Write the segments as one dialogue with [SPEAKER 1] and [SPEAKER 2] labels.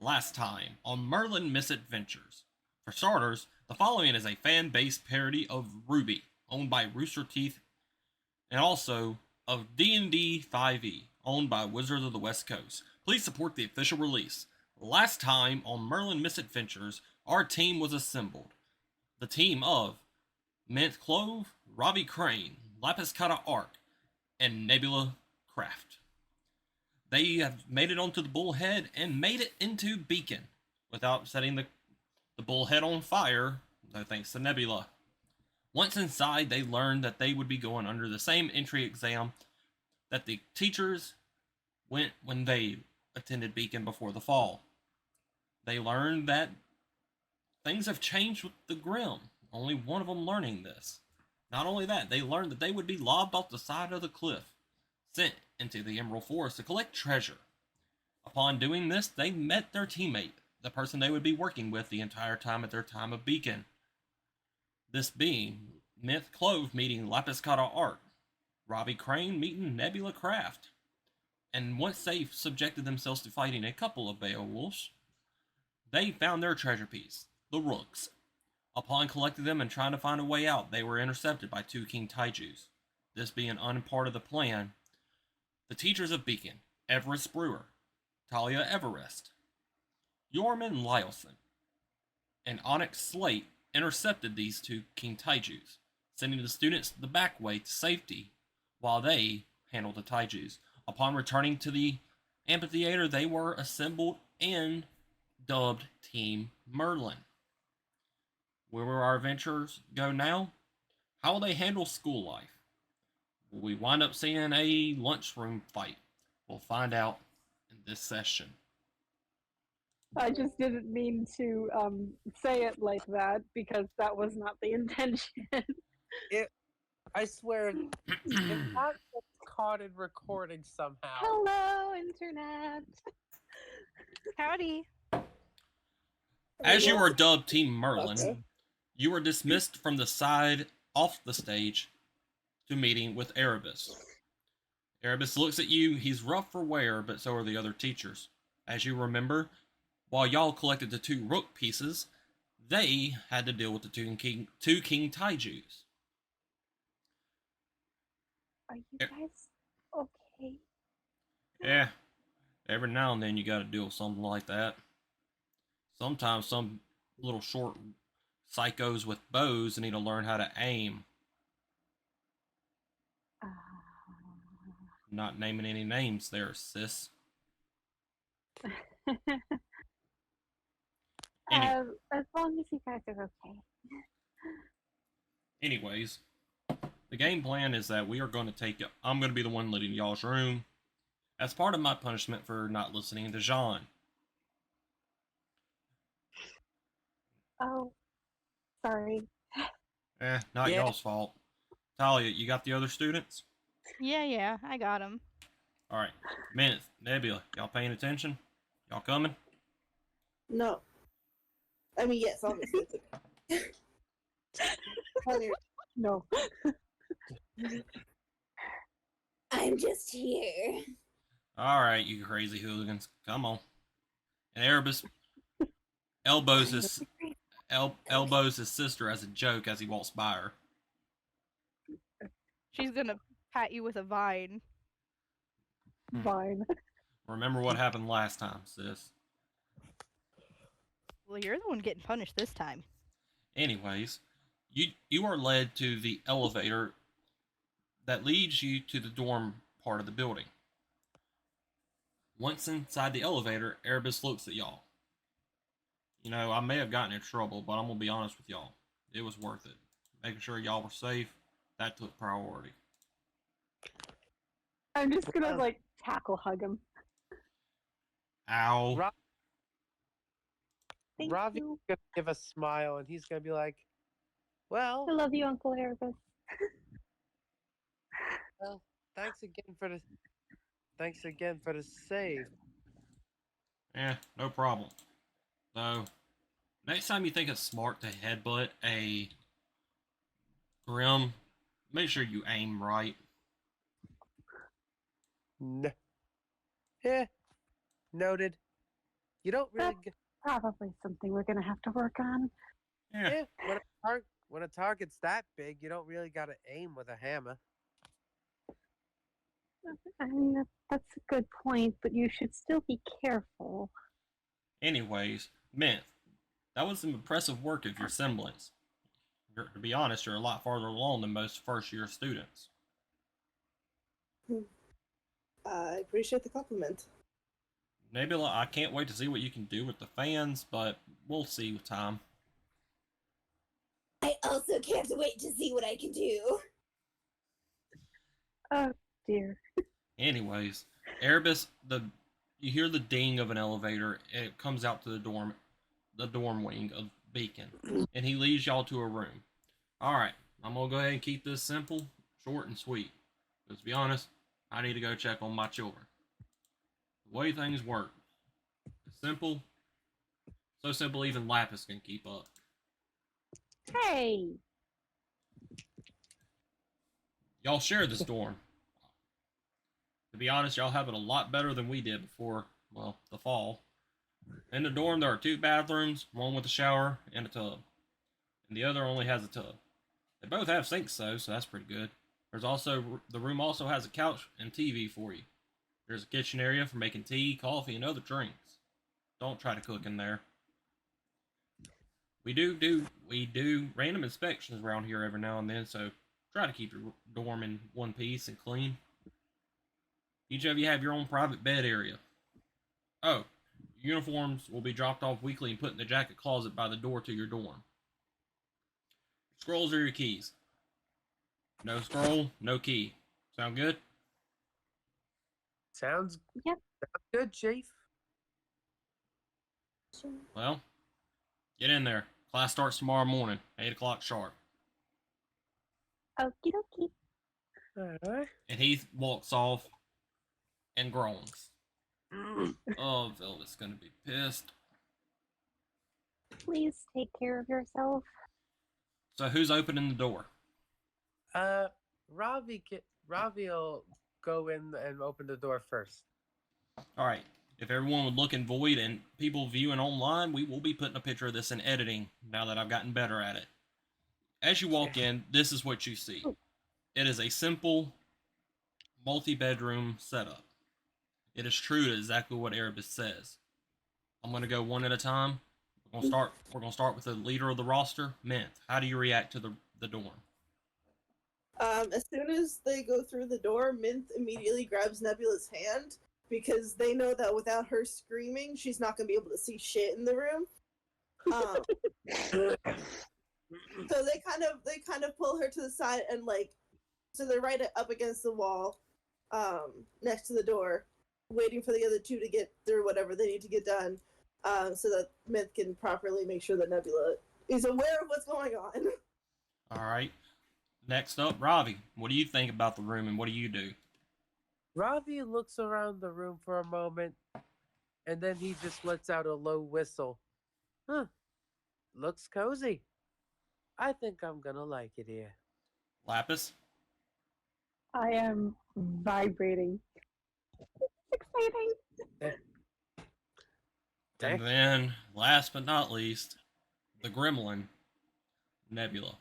[SPEAKER 1] Last time on Mrln Misadventures. For starters, the following is a fan-based parody of Rwby, owned by Rooster Teeth, and also of D&D 5e, owned by Wizards of the West Coast. Please support the official release. Last time on Mrln Misadventures, our team was assembled. The team of Minthe Clove, Ravi Lapis Cotta-Arc, and Nebula Craft. They have made it onto the bullhead and made it into Beacon without setting the bullhead on fire, no thanks to Nebula. Once inside, they learned that they would be going under the same entry exam that the teachers went when they attended Beacon before the fall. They learned that things have changed with the Grim, only one of them learning this. Not only that, they learned that they would be lobbed off the side of the cliff, sent into the Emerald Forest to collect treasure. Upon doing this, they met their teammate, the person they would be working with the entire time at their time of Beacon. This being Minthe Clove meeting Lapis Cotta-Arc, Ravi meeting Nebula Craft. And once they subjected themselves to fighting a couple of Beowulfs, they found their treasure piece, the Rooks. Upon collecting them and trying to find a way out, they were intercepted by two King Taijus. This being unpart of the plan, the teachers of Beacon, Everest Brewer, Talia Everest, Yorman Lyelson, and Onyx Slate intercepted these two King Taijus, sending the students the back way to safety while they handled the Taijus. Upon returning to the amphitheater, they were assembled and dubbed Team Mrln. Where will our adventurers go now? How will they handle school life? Will we wind up seeing a lunchroom fight? We'll find out in this session.
[SPEAKER 2] I just didn't mean to say it like that because that was not the intention.
[SPEAKER 3] I swear, if that gets caught in recording somehow.
[SPEAKER 2] Hello, Internet.
[SPEAKER 4] Howdy.
[SPEAKER 1] As you are dubbed Team Mrln, you are dismissed from the side off the stage to meeting with Erebus. Erebus looks at you. He's rough for wear, but so are the other teachers. As you remember, while y'all collected the two rook pieces, they had to deal with the two King Taijus.
[SPEAKER 2] Are you guys okay?
[SPEAKER 1] Yeah, every now and then you gotta deal with something like that. Sometimes some little short psychos with bows need to learn how to aim. Not naming any names there, sis.
[SPEAKER 2] As long as you guys are okay.
[SPEAKER 1] Anyways, the game plan is that we are going to take... I'm going to be the one leading y'all's room as part of my punishment for not listening to Jean.
[SPEAKER 2] Oh, sorry.
[SPEAKER 1] Not y'all's fault. Talia, you got the other students?
[SPEAKER 4] Yeah, I got him.
[SPEAKER 1] Alright, Minthe, Nebula, y'all paying attention? Y'all coming?
[SPEAKER 5] No. I mean, yes, obviously.
[SPEAKER 2] No.
[SPEAKER 5] I'm just here.
[SPEAKER 1] Alright, you crazy hooligans. Come on. And Erebus elbows his sister as a joke as he walks by her.
[SPEAKER 4] She's gonna pat you with a vine.
[SPEAKER 2] Fine.
[SPEAKER 1] Remember what happened last time, sis.
[SPEAKER 4] Well, you're the one getting punished this time.
[SPEAKER 1] Anyways, you are led to the elevator that leads you to the dorm part of the building. Once inside the elevator, Erebus looks at y'all. You know, I may have gotten in trouble, but I'm going to be honest with y'all. It was worth it. Making sure y'all were safe, that took priority.
[SPEAKER 2] I'm just gonna, tackle hug him.
[SPEAKER 1] Ow.
[SPEAKER 3] Ravi's gonna give a smile and he's gonna be like, well,
[SPEAKER 2] I love you, Uncle Erebus.
[SPEAKER 3] well, thanks again for the save.
[SPEAKER 1] No problem. So, next time you think it's smart to headbutt a Grim, make sure you aim right.
[SPEAKER 3] Yeah, noted. You don't really
[SPEAKER 2] That's probably something we're gonna have to work on.
[SPEAKER 1] Yeah.
[SPEAKER 3] when a target's that big, you don't really gotta aim with a hammer.
[SPEAKER 2] I mean, that's a good point, but you should still be careful.
[SPEAKER 1] Anyways, Minthe, that was some impressive work of your semblance. To be honest, you're a lot farther along than most first-year students.
[SPEAKER 5] I appreciate the compliment.
[SPEAKER 1] Nebula, I can't wait to see what you can do with the fans, but we'll see with time.
[SPEAKER 5] I also can't wait to see what I can do.
[SPEAKER 2] Oh dear.
[SPEAKER 1] Anyways, Erebus, you hear the ding of an elevator, and it comes out to the dorm wing of Beacon, and he leads y'all to a room. Alright, I'm gonna go ahead and keep this simple, short, and sweet. Because to be honest, I need to go check on my children. The way things work. It's simple. So simple even Lapis can keep up.
[SPEAKER 2] Hey.
[SPEAKER 1] Y'all share this dorm. To be honest, y'all have it a lot better than we did before, well, the fall. In the dorm, there are 2 bathrooms, one with a shower and a tub. And the other only has a tub. They both have sinks though, so that's pretty good. The room also has a couch and TV for you. There's a kitchen area for making tea, coffee, and other drinks. Don't try to cook in there. We do random inspections around here every now and then, so try to keep your dorm in one piece and clean. Each of you have your own private bed area. Oh, uniforms will be dropped off weekly and put in the jacket closet by the door to your dorm. Scrolls are your keys. No scroll, no key. Sound good?
[SPEAKER 3] Sounds
[SPEAKER 2] Yep.
[SPEAKER 3] good, Chief.
[SPEAKER 1] Well, get in there. Class starts tomorrow morning, 8 o'clock sharp.
[SPEAKER 2] Okie dokie.
[SPEAKER 3] Alright.
[SPEAKER 1] And he walks off and groans. Oh, Velvet's gonna be pissed.
[SPEAKER 2] Please take care of yourself.
[SPEAKER 1] So who's opening the door?
[SPEAKER 3] Ravi will go in and open the door first.
[SPEAKER 1] Alright, if everyone would look in Void and people viewing online, we will be putting a picture of this in editing now that I've gotten better at it. As you walk in, this is what you see. It is a simple, multi-bedroom setup. It is true to exactly what Erebus says. I'm going to go one at a time. We're going to start with the leader of the roster, Minthe. How do you react to the dorm?
[SPEAKER 5] As soon as they go through the door, Minthe immediately grabs Nebula's hand because they know that without her screaming, she's not gonna be able to see shit in the room. So they kind of pull her to the side and so they're right up against the wall, next to the door, waiting for the other 2 to get through whatever they need to get done, so that Minthe can properly make sure that Nebula is aware of what's going on.
[SPEAKER 1] All right. Next up, Ravi. What do you think about the room and what do you do?
[SPEAKER 3] Ravi looks around the room for a moment, and then he just lets out a low whistle. Huh. Looks cozy. I think I'm gonna like it here.
[SPEAKER 1] Lapis?
[SPEAKER 2] I am vibrating. It's exciting.
[SPEAKER 1] And then, last but not least, the gremlin, Nebula.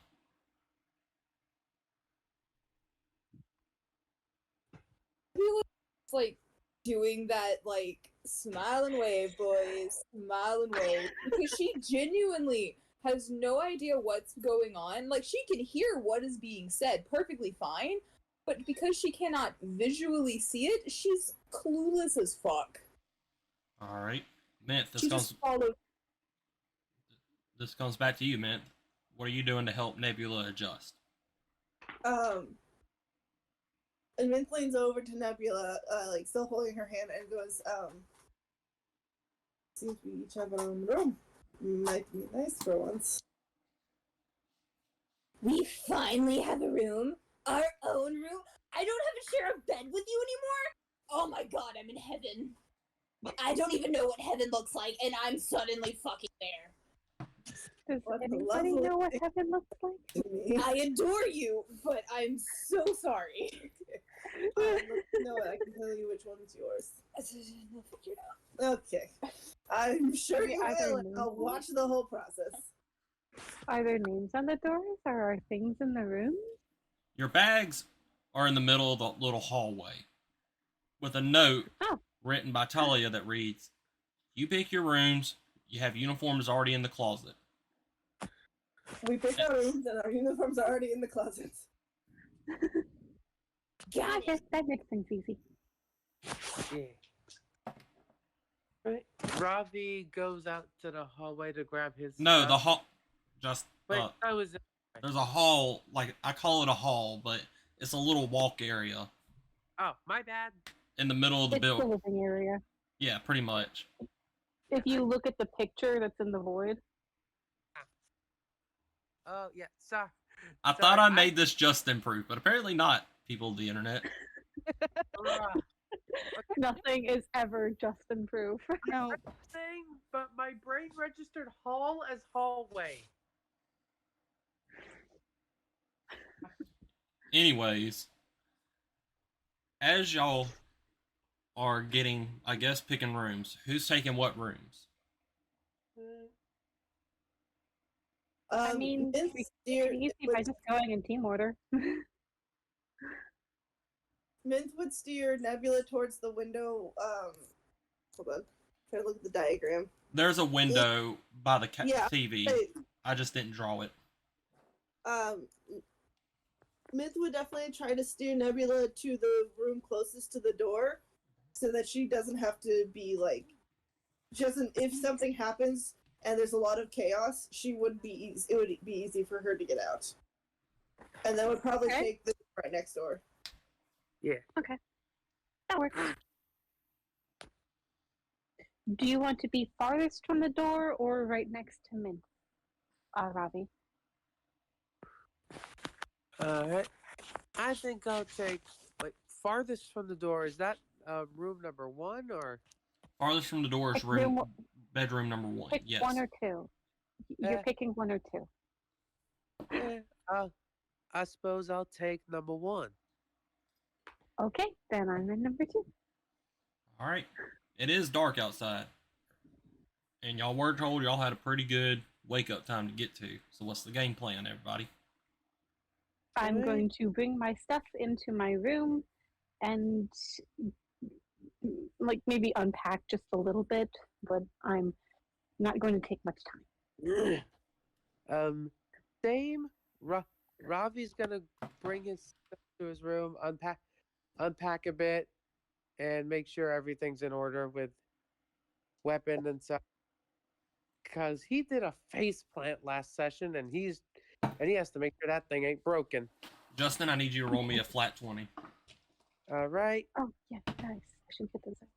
[SPEAKER 6] Like doing that smile and wave, boys, smile and wave, because she genuinely has no idea what's going on. Like, she can hear what is being said perfectly fine, but because she cannot visually see it, she's clueless as fuck.
[SPEAKER 1] All right, Minthe,
[SPEAKER 6] She just follows.
[SPEAKER 1] this comes back to you, Minthe. What are you doing to help Nebula adjust?
[SPEAKER 5] And Minthe leans over to Nebula, still holding her hand, and goes, seems we each have our own room. Might be nice for once.
[SPEAKER 6] We finally have a room? Our own room? I don't have to share a bed with you anymore? Oh my god, I'm in heaven. I don't even know what heaven looks like, and I'm suddenly fucking there.
[SPEAKER 2] Does
[SPEAKER 5] What a
[SPEAKER 2] anybody
[SPEAKER 5] lovely
[SPEAKER 2] know what heaven looks like?
[SPEAKER 5] To me.
[SPEAKER 6] I adore you, but I'm so sorry.
[SPEAKER 5] No, I can tell you which one's yours.
[SPEAKER 6] We'll figure it out.
[SPEAKER 5] Okay. I'm sure
[SPEAKER 2] Maybe
[SPEAKER 5] you
[SPEAKER 2] either
[SPEAKER 5] will.
[SPEAKER 2] move.
[SPEAKER 5] I'll watch the whole process.
[SPEAKER 2] Are there names on the doors or are things in the room?
[SPEAKER 1] Your bags are in the middle of the little hallway with a note written by Talia that reads, "You pick your rooms. You have uniforms already in the closet."
[SPEAKER 5] We picked our rooms and our uniforms are already in the closets.
[SPEAKER 2] Gotcha. That makes things easy.
[SPEAKER 3] Yeah. Right. Ravi goes out to the hallway to grab his
[SPEAKER 1] No,
[SPEAKER 3] stuff.
[SPEAKER 1] the hall. Just
[SPEAKER 3] Wait, I was.
[SPEAKER 1] there's a hall. Like I call it a hall, but it's a little walk area
[SPEAKER 3] Oh, my bad.
[SPEAKER 1] in the middle of the
[SPEAKER 2] It's the
[SPEAKER 1] building.
[SPEAKER 2] living area.
[SPEAKER 1] Yeah, pretty much.
[SPEAKER 2] If you look at the picture that's in the void,
[SPEAKER 3] Oh yeah, sorry.
[SPEAKER 1] I thought I made this just improve, but apparently not. People of the internet.
[SPEAKER 2] nothing is ever just improved.
[SPEAKER 4] No.
[SPEAKER 3] Thing, but my brain registered hall as hallway.
[SPEAKER 1] Anyways, as y'all are getting, I guess, picking rooms, who's taking what rooms?
[SPEAKER 2] I mean,
[SPEAKER 5] Minthe
[SPEAKER 2] we
[SPEAKER 5] steer-
[SPEAKER 2] can easy by just going in team order.
[SPEAKER 5] Minthe would steer Nebula towards the window. Hold on. Try to look at the diagram.
[SPEAKER 1] There's a window by the
[SPEAKER 5] Yeah,
[SPEAKER 1] TV.
[SPEAKER 5] Hey,
[SPEAKER 1] I just didn't draw it.
[SPEAKER 5] Minthe would definitely try to steer Nebula to the room closest to the door, so that she doesn't have to be like, if something happens and there's a lot of chaos, she would be easy. It would be easy for her to get out, and that would probably
[SPEAKER 2] Okay.
[SPEAKER 5] take the right next door.
[SPEAKER 2] That works. Do you want to be farthest from the door or right next to Mint? Ravi.
[SPEAKER 3] Alright. I think I'll take farthest from the door. Is that room number 1 or?
[SPEAKER 1] Farthest from the door is
[SPEAKER 2] Pick
[SPEAKER 1] bedroom number 1.
[SPEAKER 2] Pick
[SPEAKER 1] Yes.
[SPEAKER 2] 1 or 2. You're
[SPEAKER 3] Eh.
[SPEAKER 2] picking 1 or 2.
[SPEAKER 3] I suppose I'll take number 1.
[SPEAKER 2] Okay, then I'm in number 2.
[SPEAKER 1] All right. It is dark outside, and y'all were told y'all had a pretty good wake-up time to get to. So what's the game plan, everybody?
[SPEAKER 2] I'm
[SPEAKER 3] Alright.
[SPEAKER 2] going to bring my stuff into my room and like maybe unpack just a little bit, but I'm not going to take much time.
[SPEAKER 3] Same. Ravi's gonna bring his stuff to his room, unpack a bit, and make sure everything's in order with weapon and stuff. Cause he did a face plant last session, and he has to make sure that thing ain't broken.
[SPEAKER 1] Justin, I need you to roll me a flat 20.
[SPEAKER 3] All right.
[SPEAKER 2] Oh, yeah, nice. I should get those out.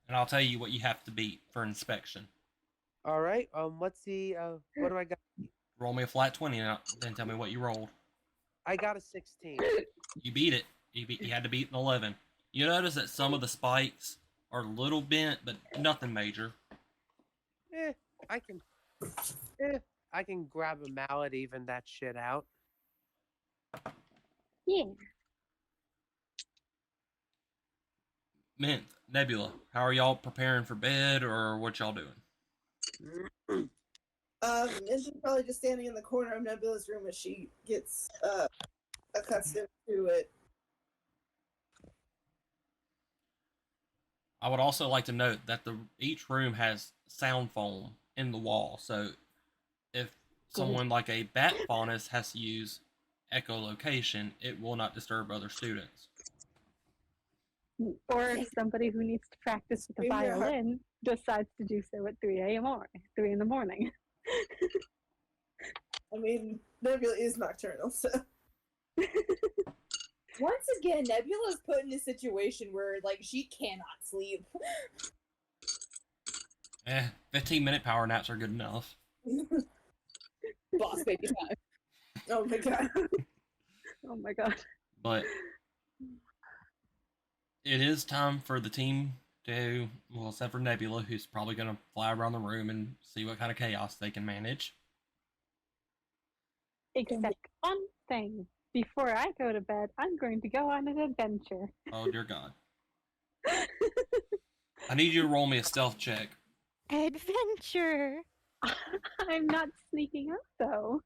[SPEAKER 1] And I'll tell you what you have to beat for inspection.
[SPEAKER 3] All right. What's the what do I got?
[SPEAKER 1] Roll me a flat 20 and then tell me what you rolled.
[SPEAKER 3] I got a 16.
[SPEAKER 1] You beat it. You had to beat an 11. You notice that some of the spikes are a little bent, but nothing major.
[SPEAKER 3] I can grab a mallet, even that shit out.
[SPEAKER 2] Yeah.
[SPEAKER 1] Minthe, Nebula, how are y'all preparing for bed, or what y'all doing?
[SPEAKER 5] Minthe's probably just standing in the corner of Nebula's room as she gets accustomed to it.
[SPEAKER 1] I would also like to note that each room has sound foam in the wall, so if someone like a bat faunus has to use echolocation, it will not disturb other students.
[SPEAKER 2] Or if somebody who needs to practice with the
[SPEAKER 5] Maybe they're
[SPEAKER 2] violin decides to do so at 3 a.m. or 3 in the morning.
[SPEAKER 5] I mean, Nebula is nocturnal, so.
[SPEAKER 6] Once again, Nebula's put in a situation where, like, she cannot sleep.
[SPEAKER 1] 15-minute power naps are good enough.
[SPEAKER 6] Boss baby time.
[SPEAKER 5] Oh my god.
[SPEAKER 2] Oh my god.
[SPEAKER 1] But it is time for the team to, well, except for Nebula, who's probably going to fly around the room and see what kind of chaos they can manage.
[SPEAKER 2] Except one thing. before I go to bed, I'm going to go on an adventure.
[SPEAKER 1] Oh, dear God. I need you to roll me a stealth check.
[SPEAKER 4] Adventure.
[SPEAKER 2] I'm not sneaking up, though.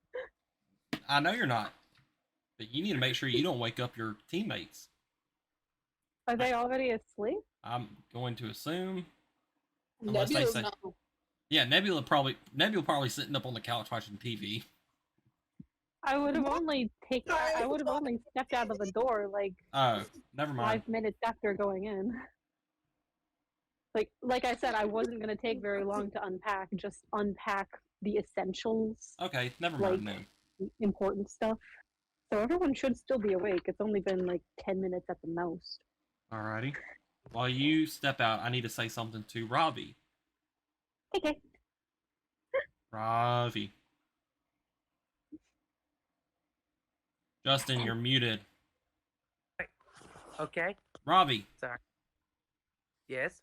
[SPEAKER 1] I know you're not, but you need to make sure you don't wake up your teammates.
[SPEAKER 2] Are they already asleep?
[SPEAKER 1] I'm going to assume. Unless they
[SPEAKER 6] Nebula's
[SPEAKER 1] say-
[SPEAKER 6] not.
[SPEAKER 1] Yeah, Nebula probably sitting up on the couch watching TV.
[SPEAKER 2] I would have only
[SPEAKER 5] Sorry,
[SPEAKER 2] I would have only stepped out of the door like
[SPEAKER 1] Oh, never mind.
[SPEAKER 2] 5 minutes after going in. Like I said, I wasn't gonna take very long to unpack. Just unpack the essentials,
[SPEAKER 1] Okay, never
[SPEAKER 2] like-
[SPEAKER 1] mind then.
[SPEAKER 2] the important stuff. So everyone should still be awake. It's only been like 10 minutes at the most.
[SPEAKER 1] Alrighty. While you step out, I need to say something to Ravi.
[SPEAKER 2] Okay.
[SPEAKER 1] Ravi. Justin, you're muted.
[SPEAKER 3] Okay.
[SPEAKER 1] Ravi,
[SPEAKER 3] Sorry. Yes.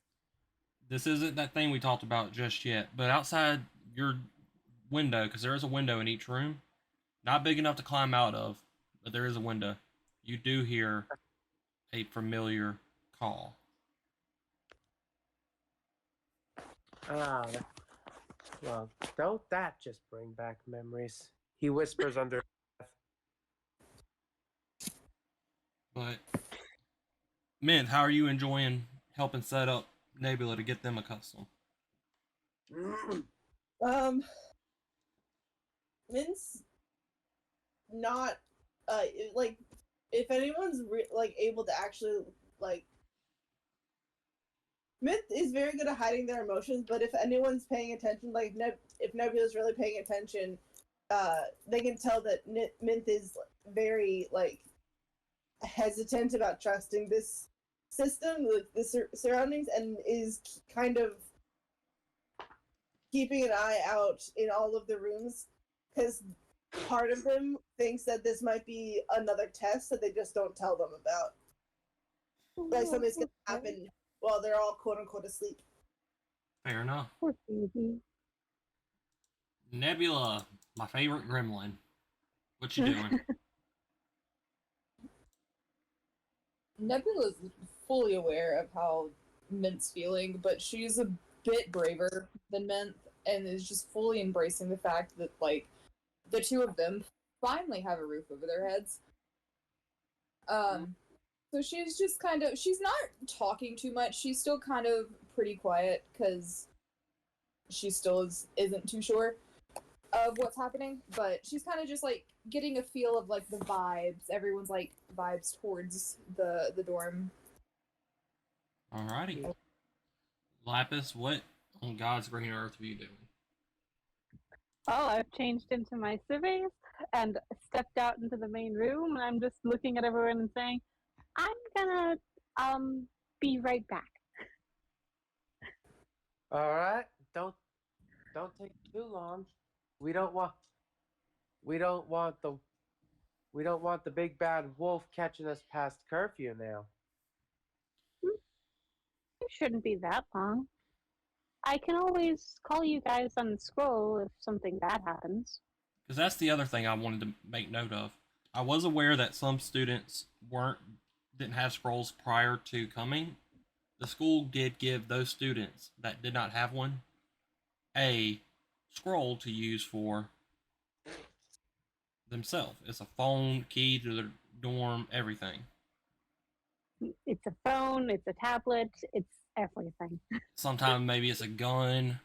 [SPEAKER 1] this isn't that thing we talked about just yet, but outside your window, because there is a window in each room, not big enough to climb out of, but there is a window. You do hear a familiar call.
[SPEAKER 3] Ah, well, don't that just bring back memories? He whispers under breath.
[SPEAKER 1] But, Mint, how are you enjoying helping set up Nebula to get them accustomed?
[SPEAKER 5] Mint's not like if anyone's like able to actually like Minthe is very good at hiding their emotions, but if anyone's paying attention, like if Nebula's really paying attention, they can tell that Minthe is very like hesitant about trusting this system, like the surroundings, and is kind of keeping an eye out in all of the rooms because part of them thinks that this might be another test that they just don't tell them about. Like something's gonna happen while they're all quote unquote asleep.
[SPEAKER 1] Fair enough.
[SPEAKER 2] Poor baby.
[SPEAKER 1] Nebula, my favorite gremlin. What you doing?
[SPEAKER 6] Nebula's fully aware of how Mint's feeling, but she's a bit braver than Mint and is just fully embracing the fact that, like, the two of them finally have a roof over their heads. So she's just kind of, she's not talking too much. She's still kind of pretty quiet because she still isn't too sure of what's happening, but she's kind of just like getting a feel of like the vibes. Everyone's like vibes towards the dorm.
[SPEAKER 1] Alrighty. Lapis, what on God's green earth are you doing?
[SPEAKER 2] Oh, I've changed into my civvies and stepped out into the main room, and I'm just looking at everyone and saying, I'm gonna be right back.
[SPEAKER 3] All right. Don't take too long. We don't want the big bad wolf catching us past curfew now.
[SPEAKER 2] It shouldn't be that long. I can always call you guys on the scroll if something bad happens.
[SPEAKER 1] Because that's the other thing I wanted to make note of. I was aware that some students didn't have scrolls prior to coming. The school did give those students that did not have one a scroll to use for themselves. It's a phone, key to their dorm, everything.
[SPEAKER 2] It's a phone, it's a tablet, it's everything.
[SPEAKER 1] Sometimes maybe it's a gun.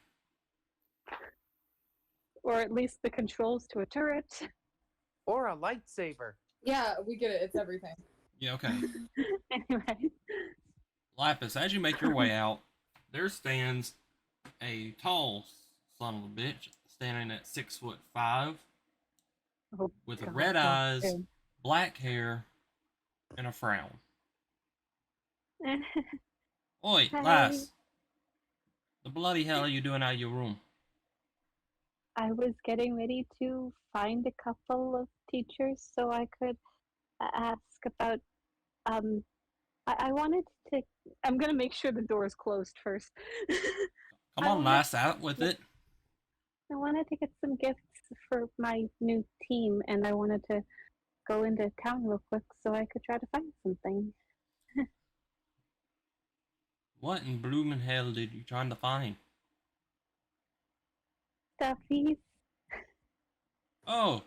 [SPEAKER 2] Or at least the controls to a turret.
[SPEAKER 3] Or a lightsaber.
[SPEAKER 6] Yeah, we get it. It's everything.
[SPEAKER 1] Yeah, okay.
[SPEAKER 2] Anyway.
[SPEAKER 1] Lapis, as you make your way out, there stands a tall son of a bitch, standing at 6'5",
[SPEAKER 2] Oh,
[SPEAKER 1] with
[SPEAKER 2] God,
[SPEAKER 1] red
[SPEAKER 2] don't
[SPEAKER 1] eyes,
[SPEAKER 2] say.
[SPEAKER 1] black hair, and a frown. Oi,
[SPEAKER 2] Hi.
[SPEAKER 1] lass. The bloody hell are you doing out of your room?
[SPEAKER 2] I was getting ready to find a couple of teachers so I could ask about. I wanted to. I'm gonna make sure the door is closed first.
[SPEAKER 1] Come
[SPEAKER 2] I
[SPEAKER 1] on,
[SPEAKER 2] wanna-
[SPEAKER 1] lass, out with it.
[SPEAKER 2] I wanted to get some gifts for my new team, and I wanted to go into town real quick so I could try to find something.
[SPEAKER 1] What in bloomin' hell did you trying to find?
[SPEAKER 2] Stuffies.
[SPEAKER 1] Oh,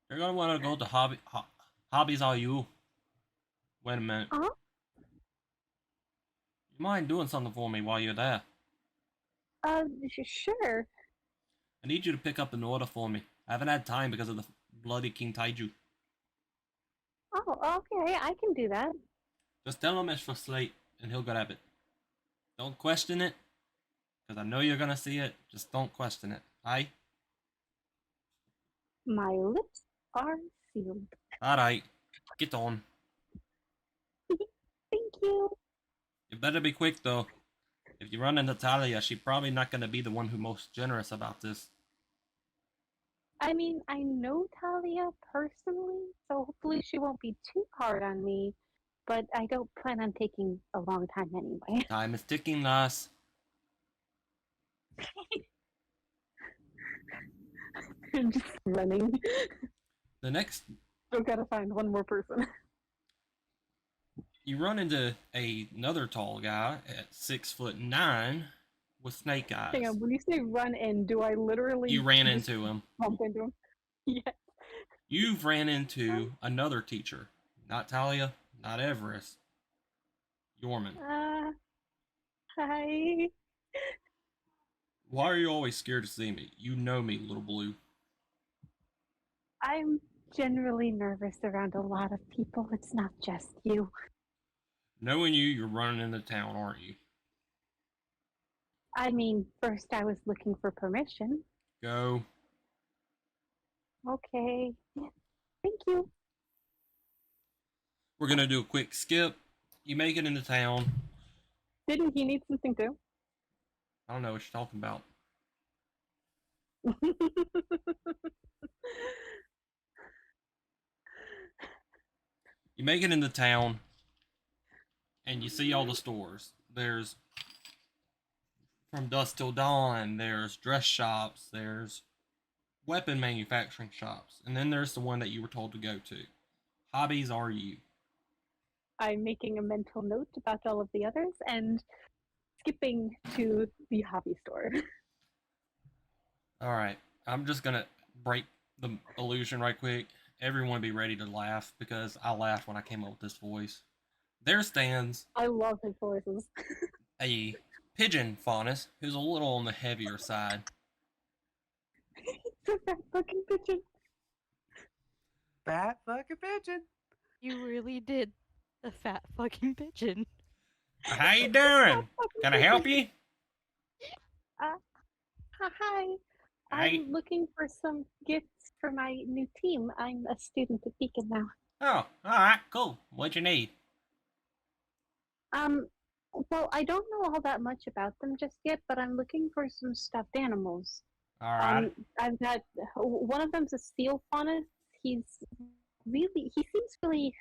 [SPEAKER 1] you're gonna want to go to Hobbies Are You. Wait a minute.
[SPEAKER 2] Uh-huh.
[SPEAKER 1] You mind doing something for me while you're there?
[SPEAKER 2] Sure.
[SPEAKER 1] I need you to pick up an order for me. I haven't had time because of the bloody King Taiju.
[SPEAKER 2] Oh, okay, I can do that.
[SPEAKER 1] Just tell him it's for Slate, and he'll grab it. Don't question it, because I know you're gonna see it. Just don't question it, aye?
[SPEAKER 2] My lips are sealed.
[SPEAKER 1] Alright, get on.
[SPEAKER 2] Thank you.
[SPEAKER 1] You better be quick, though. If you run into Talia, she's probably not gonna be the one who's most generous about this.
[SPEAKER 2] I mean, I know Talia personally, so hopefully she won't be too hard on me, but I don't plan on taking a long time anyway.
[SPEAKER 1] Time is ticking, lass.
[SPEAKER 2] I'm just running.
[SPEAKER 1] The next,
[SPEAKER 2] Still gotta find one more person.
[SPEAKER 1] you run into another tall guy at 6'9" with snake eyes.
[SPEAKER 2] Hang on, when you say run in, do I literally
[SPEAKER 1] You ran
[SPEAKER 2] just
[SPEAKER 1] into him.
[SPEAKER 2] bump into him? Yes.
[SPEAKER 1] You've ran into another teacher. Not Talia, not Everest. Yorman.
[SPEAKER 2] Hi.
[SPEAKER 1] Why are you always scared to see me? You know me, little blue.
[SPEAKER 2] I'm generally nervous around a lot of people. It's not just you.
[SPEAKER 1] Knowing you, you're running into town, aren't you?
[SPEAKER 2] I mean, first I was looking for permission.
[SPEAKER 1] Go.
[SPEAKER 2] Okay. Thank you.
[SPEAKER 1] We're gonna do a quick skip. You make it into town.
[SPEAKER 2] Didn't he need something too?
[SPEAKER 1] I don't know what you're talking about. You make it into town, and you see all the stores. There's From Dusk Till Dawn, there's dress shops, there's weapon manufacturing shops, and then there's the one that you were told to go to. Hobbies Are You.
[SPEAKER 2] I'm making a mental note about all of the others and skipping to the hobby store.
[SPEAKER 1] Alright, I'm just gonna break the illusion right quick. Everyone be ready to laugh, because I laughed when I came up with this voice. There stands
[SPEAKER 2] I love his voices.
[SPEAKER 1] a pigeon faunus who's a little on the heavier side.
[SPEAKER 2] It's a fat fucking pigeon.
[SPEAKER 3] Fat fucking pigeon.
[SPEAKER 4] You really did a fat fucking pigeon.
[SPEAKER 1] How you doing? Can I help you?
[SPEAKER 2] Hi.
[SPEAKER 1] Hi.
[SPEAKER 2] I'm looking for some gifts for my new team. I'm a student at Beacon now.
[SPEAKER 1] Oh, alright, cool. What you need?
[SPEAKER 2] Well, I don't know all that much about them just yet, but I'm looking for some stuffed animals.
[SPEAKER 1] Alright.
[SPEAKER 2] I've got one of them's a steel faunus. He seems really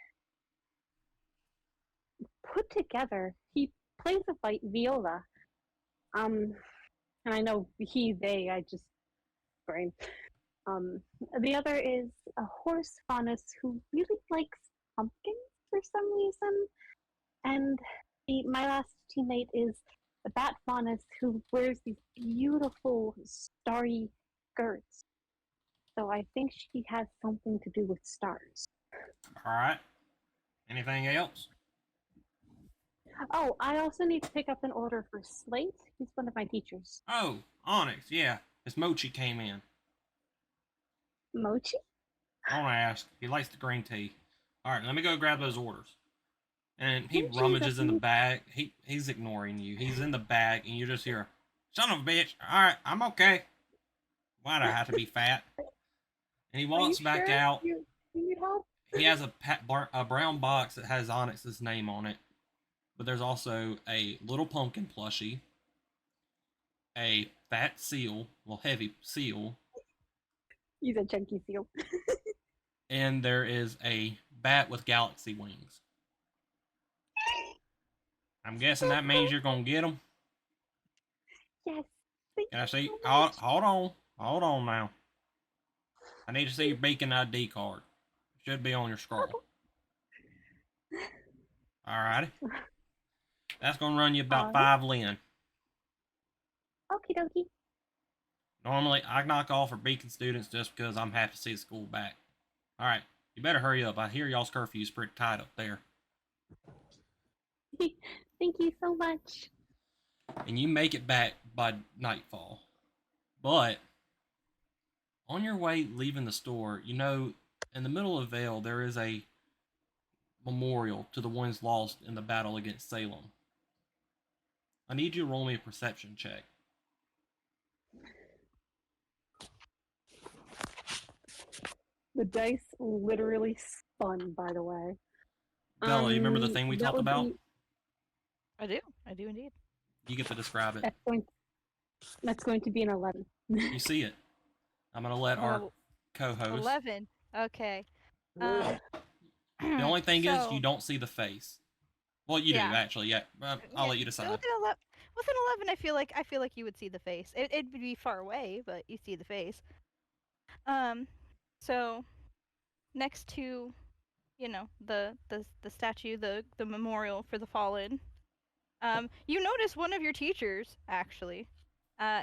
[SPEAKER 2] put together. He plays a viola. And I know I just brain. The other is a horse faunus who really likes pumpkins for some reason. And my last teammate is a bat faunus who wears these beautiful starry skirts. So I think she has something to do with stars.
[SPEAKER 1] Alright. Anything else?
[SPEAKER 2] Oh, I also need to pick up an order for Slate. He's one of my teachers.
[SPEAKER 1] Oh, Onyx, yeah. Miss Mochi came in.
[SPEAKER 2] Mochi?
[SPEAKER 1] I want to ask. He likes the green tea. Alright, let me go grab those orders. And he
[SPEAKER 2] Mochi's
[SPEAKER 1] rummages in the
[SPEAKER 2] a-
[SPEAKER 1] bag. He's ignoring you. He's in the bag, and you just hear, "Son of a bitch. Alright, I'm okay. Why'd I have to be fat?" And he walks back out.
[SPEAKER 2] You need help?
[SPEAKER 1] He has a brown box that has Onyx's name on it. But there's also a little pumpkin plushie, a fat seal, well, heavy seal,
[SPEAKER 2] He's a chunky seal.
[SPEAKER 1] and there is a bat with galaxy wings. I'm guessing that means you're gonna get them.
[SPEAKER 2] Yes. Thank
[SPEAKER 1] Can I
[SPEAKER 2] you
[SPEAKER 1] see?
[SPEAKER 2] so much.
[SPEAKER 1] Hold on now. I need to see your Beacon ID card. Should be on your scroll. Alrighty. That's gonna run you about 5 Lin.
[SPEAKER 2] Okie dokie.
[SPEAKER 1] Normally, I knock off for Beacon students just because I'm happy to see the school back. Alright, you better hurry up. I hear y'all's curfew's pretty tight up there.
[SPEAKER 2] Thank you so much.
[SPEAKER 1] And you make it back by nightfall. But, on your way leaving the store, you know, in the middle of Vale, there is a memorial to the ones lost in the battle against Salem. I need you to roll me a perception check.
[SPEAKER 2] The dice literally spun, by the way.
[SPEAKER 1] Bella, you remember the thing we
[SPEAKER 2] that
[SPEAKER 1] talked
[SPEAKER 2] would
[SPEAKER 1] about?
[SPEAKER 2] be-
[SPEAKER 4] I do indeed.
[SPEAKER 1] You get to describe it.
[SPEAKER 2] That's going to be an 11.
[SPEAKER 1] You see it. I'm going to let our
[SPEAKER 4] Oh,
[SPEAKER 1] co-host.
[SPEAKER 4] 11. Okay.
[SPEAKER 1] The only thing is,
[SPEAKER 4] So-
[SPEAKER 1] you don't see the face. Well, you
[SPEAKER 4] Yeah.
[SPEAKER 1] do, actually. Yeah, I'll let you decide.
[SPEAKER 4] Within 11, I feel like you would see the face. It'd be far away, but you see the face. So next to, you know, the statue, the memorial for the fallen, you notice one of your teachers actually,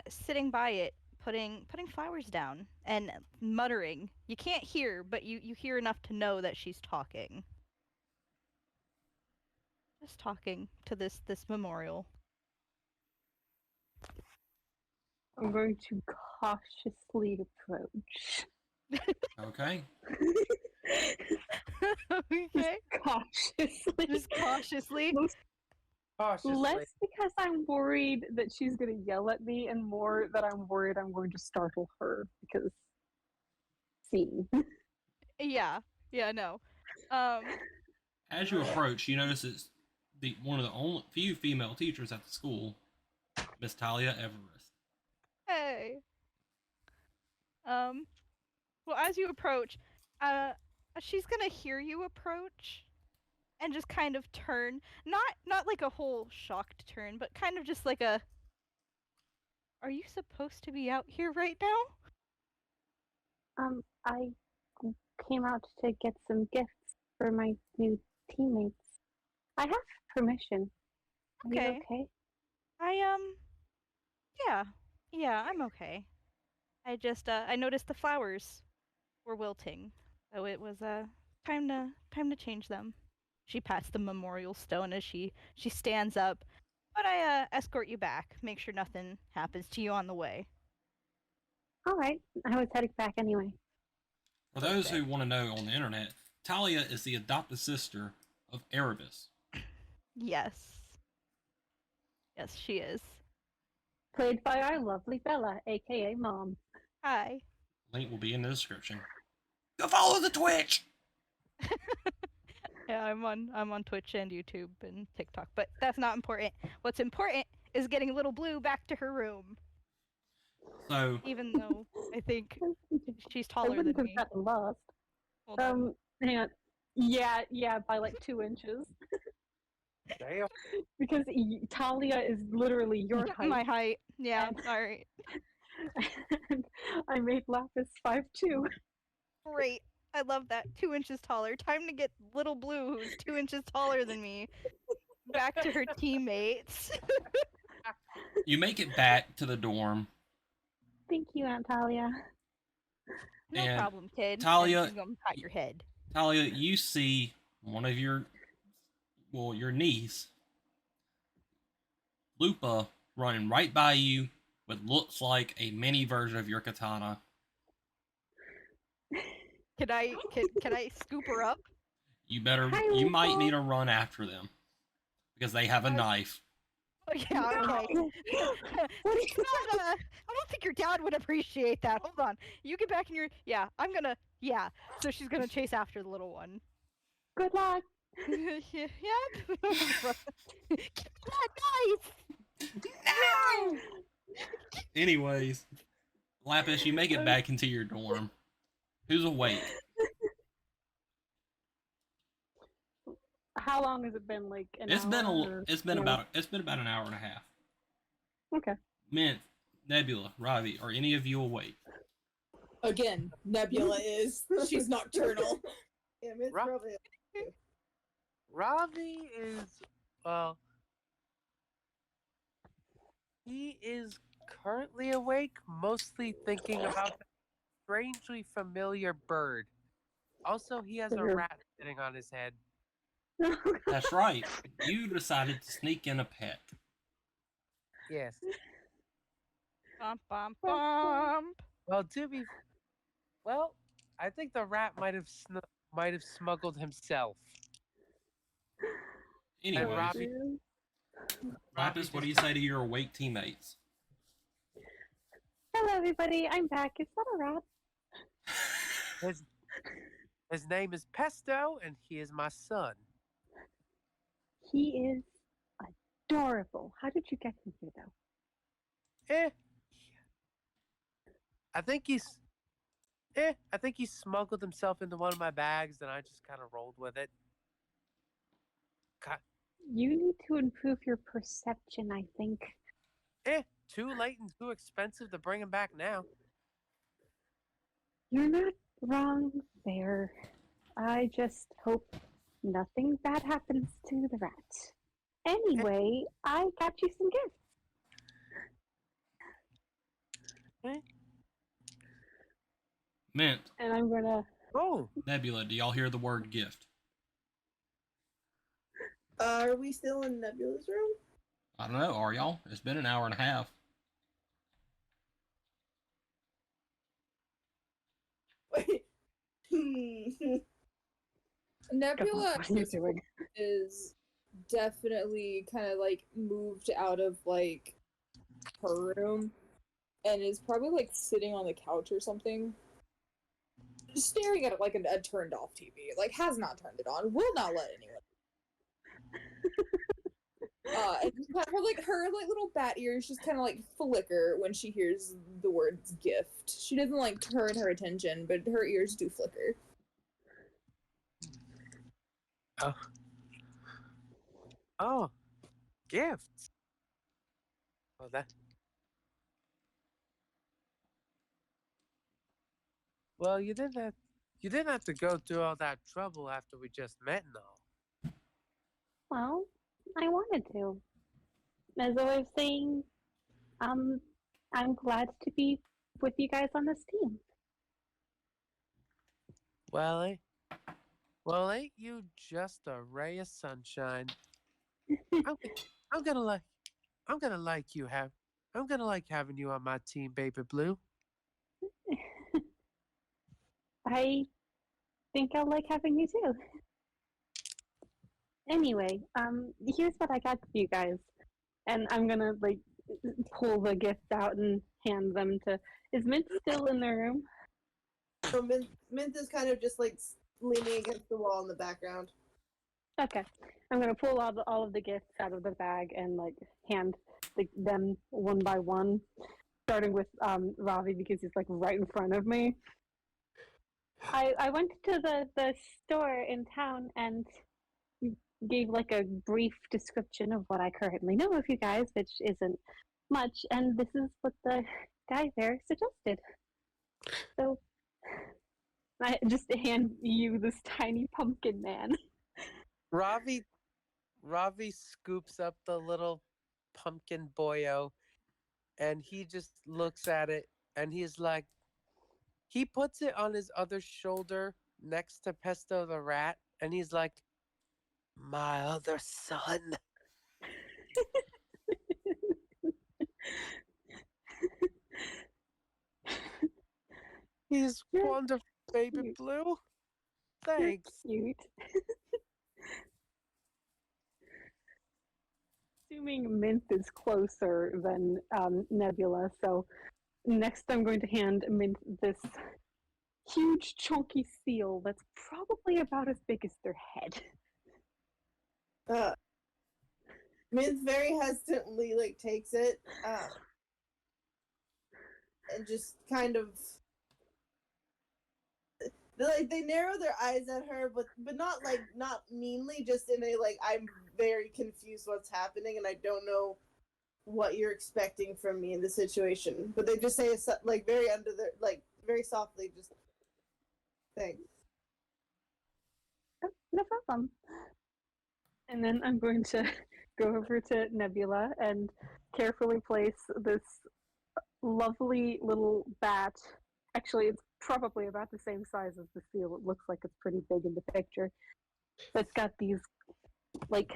[SPEAKER 4] sitting by it, putting flowers down and muttering. You can't hear, but you hear enough to know that she's talking. Just talking to this memorial.
[SPEAKER 2] I'm going to cautiously approach.
[SPEAKER 1] Okay.
[SPEAKER 4] Okay.
[SPEAKER 2] Cautiously.
[SPEAKER 4] Just cautiously.
[SPEAKER 3] Cautiously.
[SPEAKER 2] Less because I'm worried that she's going to yell at me, and more that I'm worried I'm going to startle her because scene.
[SPEAKER 4] Yeah. Yeah. No.
[SPEAKER 1] As you approach, you notice it's one of the only few female teachers at the school, Miss Talia Everest.
[SPEAKER 4] Hey. Well, as you approach, she's gonna hear you approach, and just kind of turn. Not like a whole shocked turn, but kind of just like a. Are you supposed to be out here right now?
[SPEAKER 2] I came out to get some gifts for my new teammates. I have permission. Are you
[SPEAKER 4] Okay.
[SPEAKER 2] okay?
[SPEAKER 4] Yeah, I'm okay. I just I noticed the flowers were wilting, so it was time to change them. She pats the memorial stone as she stands up, but I escort you back, make sure nothing happens to you on the way.
[SPEAKER 2] All right. I was heading back anyway.
[SPEAKER 1] For those who want to know on the internet, Talia is the adopted sister of Erebus.
[SPEAKER 4] Yes. Yes, she is.
[SPEAKER 2] Played by our lovely Bella, aka Mom.
[SPEAKER 4] Hi.
[SPEAKER 1] Link will be in the description. Go follow the Twitch!
[SPEAKER 4] Yeah, I'm on Twitch and YouTube and TikTok, but that's not important. What's important is getting little Blue back to her room.
[SPEAKER 1] So,
[SPEAKER 4] Even though I think she's
[SPEAKER 2] I
[SPEAKER 4] taller than
[SPEAKER 2] wouldn't have
[SPEAKER 4] me.
[SPEAKER 2] gotten lost.
[SPEAKER 4] Hold on.
[SPEAKER 2] Hang on. Yeah, by like 2 inches.
[SPEAKER 3] Damn.
[SPEAKER 2] Because Talia is literally your height.
[SPEAKER 4] My height. Yeah,
[SPEAKER 2] And-
[SPEAKER 4] alright.
[SPEAKER 2] And I made Lapis 5'2".
[SPEAKER 4] Great. I love that. 2 inches taller. Time to get little Blue, who's 2 inches taller than me, back to her teammates.
[SPEAKER 1] you make it back to the dorm.
[SPEAKER 2] Thank you, Aunt Talia.
[SPEAKER 4] No
[SPEAKER 1] And
[SPEAKER 4] problem, kid.
[SPEAKER 1] Talia-
[SPEAKER 4] And she's gonna pat your head.
[SPEAKER 1] Talia, you see one of your niece, Lupa, running right by you with looks like a mini version of your katana.
[SPEAKER 4] Can I scoop her up?
[SPEAKER 1] You better,
[SPEAKER 2] Hi,
[SPEAKER 1] you might
[SPEAKER 2] Lupa.
[SPEAKER 1] need to run after them because they have a knife.
[SPEAKER 4] Oh, yeah, okay.
[SPEAKER 2] What
[SPEAKER 4] It's not, I don't think your dad would appreciate that. Hold on. You get back in your. Yeah, Yeah. So she's gonna chase after the little one.
[SPEAKER 2] Good luck.
[SPEAKER 4] Yep. Keep that knife!
[SPEAKER 1] No! Anyways, Lapis, you make it back into your dorm. Who's awake?
[SPEAKER 2] How long has it been? Like an
[SPEAKER 1] It's been
[SPEAKER 2] hour?
[SPEAKER 1] it's been about an hour and a half.
[SPEAKER 2] Okay.
[SPEAKER 1] Minthe, Nebula, Ravi, are any of you awake?
[SPEAKER 6] Again, Nebula is. She's nocturnal.
[SPEAKER 5] Yeah, Minthe
[SPEAKER 3] Ra-
[SPEAKER 5] probably.
[SPEAKER 3] Ravi is, well, he is currently awake, mostly thinking about the strangely familiar bird. Also, he has a
[SPEAKER 2] Sure.
[SPEAKER 3] rat sitting on his head.
[SPEAKER 1] That's right. You decided to sneak in a pet.
[SPEAKER 3] Yes.
[SPEAKER 4] Bump, bump, bump.
[SPEAKER 3] Well, well, I think the rat might have smuggled himself. And
[SPEAKER 1] Anyways,
[SPEAKER 3] Ravi,
[SPEAKER 1] Lapis, what do you
[SPEAKER 3] just-
[SPEAKER 1] say to your awake teammates?
[SPEAKER 2] Hello, everybody. I'm back. Is that a rat?
[SPEAKER 3] His name is Pesto, and he is my son.
[SPEAKER 2] He is adorable. How did you get him here, though?
[SPEAKER 3] I think he smuggled himself into one of my bags, and I just kind of rolled with it.
[SPEAKER 2] You need to improve your perception, I think.
[SPEAKER 3] Too late and too expensive to bring him back now.
[SPEAKER 2] You're not wrong there. I just hope nothing bad happens to the rat. Anyway, I got you some gifts.
[SPEAKER 1] Mint,
[SPEAKER 2] And I'm gonna...
[SPEAKER 3] Oh,
[SPEAKER 1] Nebula, do y'all hear the word gift?
[SPEAKER 5] Are we still in Nebula's room?
[SPEAKER 1] I don't know, are y'all? It's been an hour and a half.
[SPEAKER 5] Wait.
[SPEAKER 6] Nebula
[SPEAKER 2] What are you doing?
[SPEAKER 6] is definitely kind of like moved out of like her room and is probably like sitting on the couch or something, just staring at it like a turned off TV. Like has not turned it on, will not let anyone. And kind of like her like little bat ears just kind of like flicker when she hears the words gift. She doesn't like turn her attention, but her ears do flicker.
[SPEAKER 3] oh, gifts. Oh, that. Well, you didn't have to go through all that trouble after we just met and all.
[SPEAKER 2] Well, I wanted to. As I was saying, I'm glad to be with you guys on this team.
[SPEAKER 3] Well, ain't you just a ray of sunshine? I'm gonna like having you on my team, baby blue.
[SPEAKER 2] I think I'll like having you too. Anyway, here's what I got for you guys. And I'm gonna like pull the gifts out and hand them to... Is Mint still in the room?
[SPEAKER 5] So Minthe is kind of just like leaning against the wall in the background.
[SPEAKER 2] Okay. I'm gonna pull all of the gifts out of the bag and like hand them one by one, starting with Ravi because he's like right in front of me. I went to the store in town and gave like a brief description of what I currently know of you guys, which isn't much, and this is what the guy there suggested. So I just hand you this tiny pumpkin man.
[SPEAKER 3] Ravi scoops up the little pumpkin boyo, and he just looks at it, and he's like, he puts it on his other shoulder next to Pesto the rat, and he's like, my other son. He's wonderful, baby
[SPEAKER 2] cute.
[SPEAKER 3] blue. Thanks.
[SPEAKER 2] Cute. Assuming Minthe is closer than Nebula, so next I'm going to hand Minthe this huge chunky seal that's probably about as big as their head.
[SPEAKER 5] Minthe very hesitantly like takes it and just kind of they narrow their eyes at her, but not meanly, just in a like, I'm very confused what's happening and I don't know what you're expecting from me in this situation. But they just say like very under their like very softly, just thanks.
[SPEAKER 2] No problem. And then I'm going to go over to Nebula and carefully place this lovely little bat. Actually, it's probably about the same size as the seal. It looks like it's pretty big in the picture. But it's got these, like,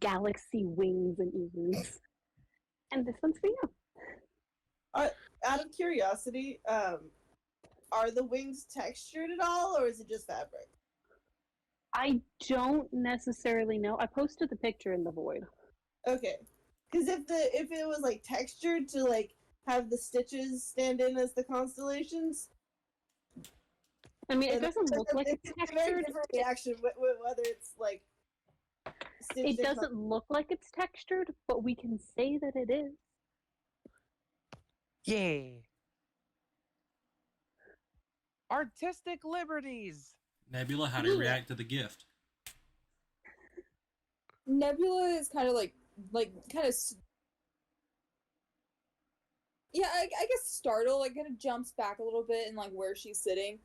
[SPEAKER 2] galaxy wings and ears. And this one's for you.
[SPEAKER 5] Out of curiosity, are the wings textured at all, or is it just fabric?
[SPEAKER 2] I don't necessarily know. I posted the picture in the void.
[SPEAKER 5] Okay, because if it was like textured to like have the stitches stand in as the constellations,
[SPEAKER 2] I mean, it doesn't look like it's
[SPEAKER 5] a very
[SPEAKER 2] textured.
[SPEAKER 5] different reaction whether it's like stitched
[SPEAKER 2] It doesn't look like it's textured, but we can say that it is.
[SPEAKER 3] Yeah. Artistic liberties.
[SPEAKER 1] Nebula, how do you react to the gift?
[SPEAKER 6] Nebula is kind of yeah, I guess startled, like kind of jumps back a little bit and like where she's sitting.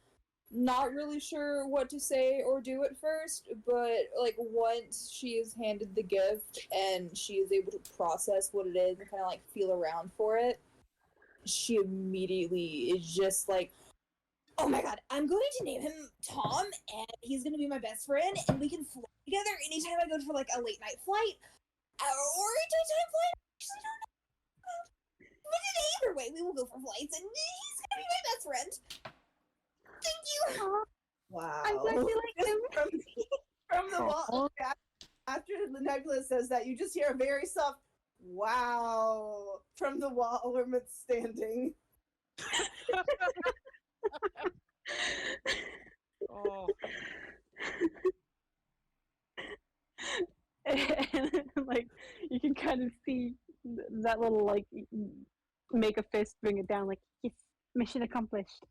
[SPEAKER 6] Not really sure what to say or do at first, but like once she is handed the gift and she is able to process what it is and kind of like feel around for it, she immediately is just like, oh my god, I'm going to name him Tom, and he's going to be my best friend, and we can fly together anytime I go for like a late night flight or a daytime flight. I actually don't know. But either way, we will go for flights, and he's going to be my best friend. Thank you.
[SPEAKER 5] Wow.
[SPEAKER 2] I'm glad you like him.
[SPEAKER 5] From the wall, after the Nebula says that, you just hear a very soft "wow" from the wall where it's standing.
[SPEAKER 3] Oh.
[SPEAKER 2] And like you can kind of see that little like make a fist, bring it down, like yes, mission accomplished.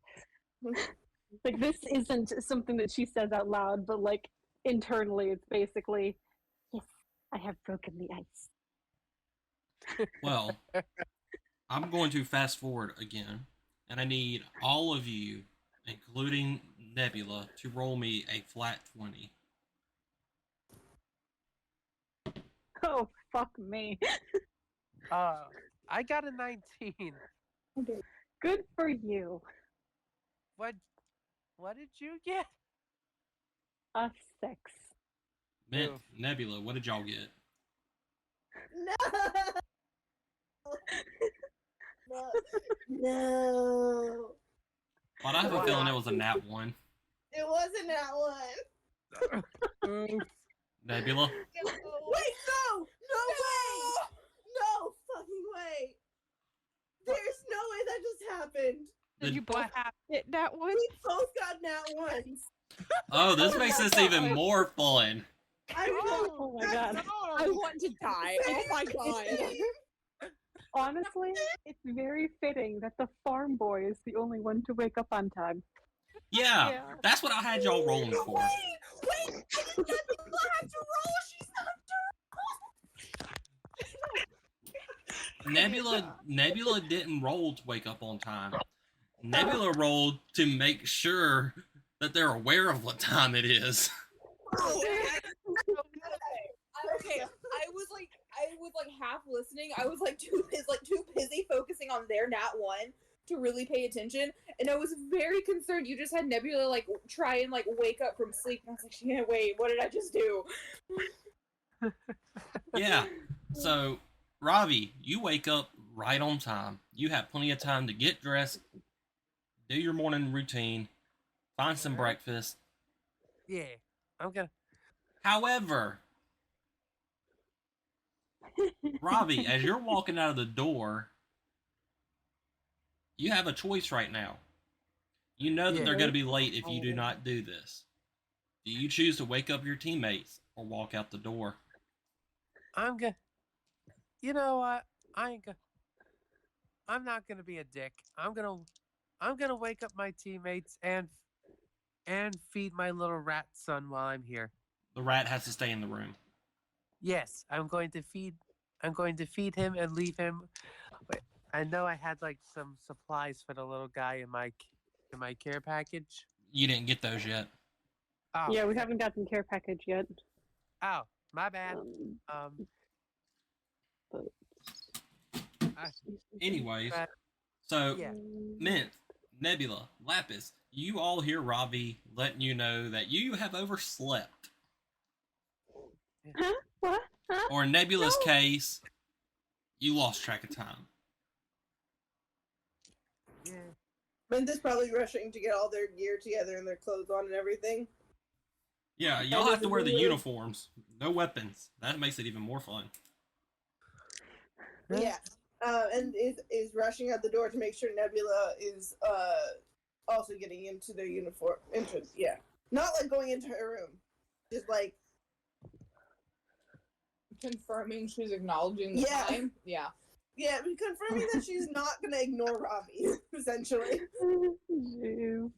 [SPEAKER 2] Like this isn't something that she says out loud, but like internally, it's basically yes, I have broken the ice.
[SPEAKER 1] Well, I'm going to fast forward again, and I need all of you, including Nebula, to roll me a flat 20.
[SPEAKER 2] Oh fuck me!
[SPEAKER 3] I got a 19.
[SPEAKER 2] Good for you.
[SPEAKER 3] What did you get?
[SPEAKER 2] A 6.
[SPEAKER 1] Mint,
[SPEAKER 3] Oof.
[SPEAKER 1] Nebula, what did y'all get?
[SPEAKER 5] No.
[SPEAKER 1] But I have a feeling it was a nat 1.
[SPEAKER 5] It wasn't that one.
[SPEAKER 1] Nebula?
[SPEAKER 5] Wait, no! No way! No fucking way! There's no way that just happened.
[SPEAKER 4] Did you both get that one?
[SPEAKER 5] We both got nat ones.
[SPEAKER 1] Oh, this makes this even more fun.
[SPEAKER 2] Oh my god.
[SPEAKER 6] I want to die. Oh my god.
[SPEAKER 2] Honestly, it's very fitting that the farm boy is the only one to wake up on time.
[SPEAKER 1] Yeah,
[SPEAKER 4] Yeah.
[SPEAKER 1] that's what I had y'all rolling for.
[SPEAKER 5] Wait! I did not have to roll. She's not
[SPEAKER 1] Nebula didn't roll to wake up on time. Nebula rolled to make sure that they're aware of what time it is.
[SPEAKER 6] Okay, I was like half listening. I was like too busy focusing on their nat one to really pay attention, and I was very concerned. You just had Nebula like try and like wake up from sleep, and I was like, she can't wait. What did I just do?
[SPEAKER 1] Yeah. So, Ravi, you wake up right on time. You have plenty of time to get dressed, do your morning routine, find some breakfast.
[SPEAKER 3] Yeah, I'm gonna.
[SPEAKER 1] However, Ravi, as you're walking out of the door, you have a choice right now. You know that they're going to be late if you do not do this. Do you choose to wake up your teammates or walk out the door?
[SPEAKER 3] I'm gonna. You know what? I'm not gonna be a dick. I'm gonna wake up my teammates and feed my little rat son while I'm here.
[SPEAKER 1] The rat has to stay in the room.
[SPEAKER 3] Yes, I'm going to feed him and leave him. Wait, I know I had like some supplies for the little guy in my care package.
[SPEAKER 1] You didn't get those yet.
[SPEAKER 3] Oh,
[SPEAKER 2] Yeah, we haven't gotten care package yet.
[SPEAKER 3] Oh, my bad.
[SPEAKER 2] But
[SPEAKER 1] Anyways,
[SPEAKER 3] But,
[SPEAKER 1] so
[SPEAKER 3] yeah.
[SPEAKER 1] Mint, Nebula, Lapis, you all hear Ravi letting you know that you have overslept.
[SPEAKER 2] Huh? What? Huh?
[SPEAKER 1] Or in Nebula's
[SPEAKER 2] No.
[SPEAKER 1] case, you lost track of time.
[SPEAKER 3] Yeah.
[SPEAKER 5] Minthe's probably rushing to get all their gear together and their clothes on and everything.
[SPEAKER 1] Yeah, y'all
[SPEAKER 5] That
[SPEAKER 1] have to
[SPEAKER 5] is
[SPEAKER 1] wear the
[SPEAKER 5] really-
[SPEAKER 1] uniforms. No weapons. That makes it even more fun.
[SPEAKER 5] Yeah. And is rushing out the door to make sure Nebula is also getting into their uniform entrance. Yeah. Not like going into her room. Just like
[SPEAKER 6] Confirming she's acknowledging the
[SPEAKER 5] Yeah.
[SPEAKER 6] time. Yeah.
[SPEAKER 5] confirming that she's not gonna ignore Ravi, essentially.
[SPEAKER 2] Jeez.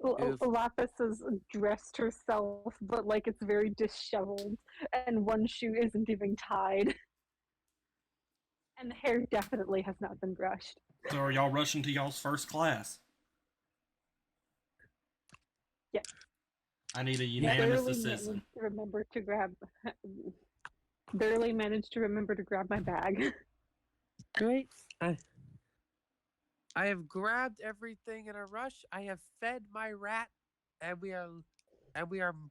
[SPEAKER 3] Oof.
[SPEAKER 2] Lapis has dressed herself, but like it's very disheveled, and one shoe isn't even tied. And the hair definitely has not been brushed.
[SPEAKER 1] So are y'all rushing to y'all's first class?
[SPEAKER 2] Yes.
[SPEAKER 1] I need a
[SPEAKER 2] You
[SPEAKER 1] unanimous
[SPEAKER 2] barely
[SPEAKER 1] decision.
[SPEAKER 2] managed to remember to grab. Barely managed to remember to grab my bag.
[SPEAKER 3] Great. I have grabbed everything in a rush. I have fed my rat, and we are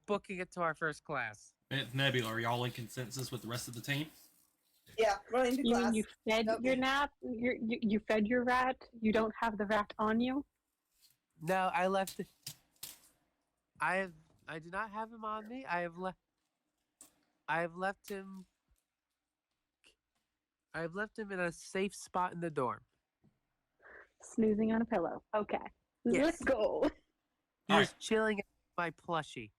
[SPEAKER 3] booking it to our first class.
[SPEAKER 1] Mint, Nebula, are y'all in consensus with the rest of the team?
[SPEAKER 5] Yeah, running to
[SPEAKER 2] You
[SPEAKER 5] class.
[SPEAKER 2] mean you fed
[SPEAKER 5] Yep.
[SPEAKER 2] your nap? You fed your rat? You don't have the rat on you?
[SPEAKER 3] No, I left. I do not have him on me. I have left him. I have left him in a safe spot in the dorm.
[SPEAKER 2] Snoozing on a pillow. Okay.
[SPEAKER 3] Yes.
[SPEAKER 2] Let's go.
[SPEAKER 3] He
[SPEAKER 1] All
[SPEAKER 3] was chilling at my plushie.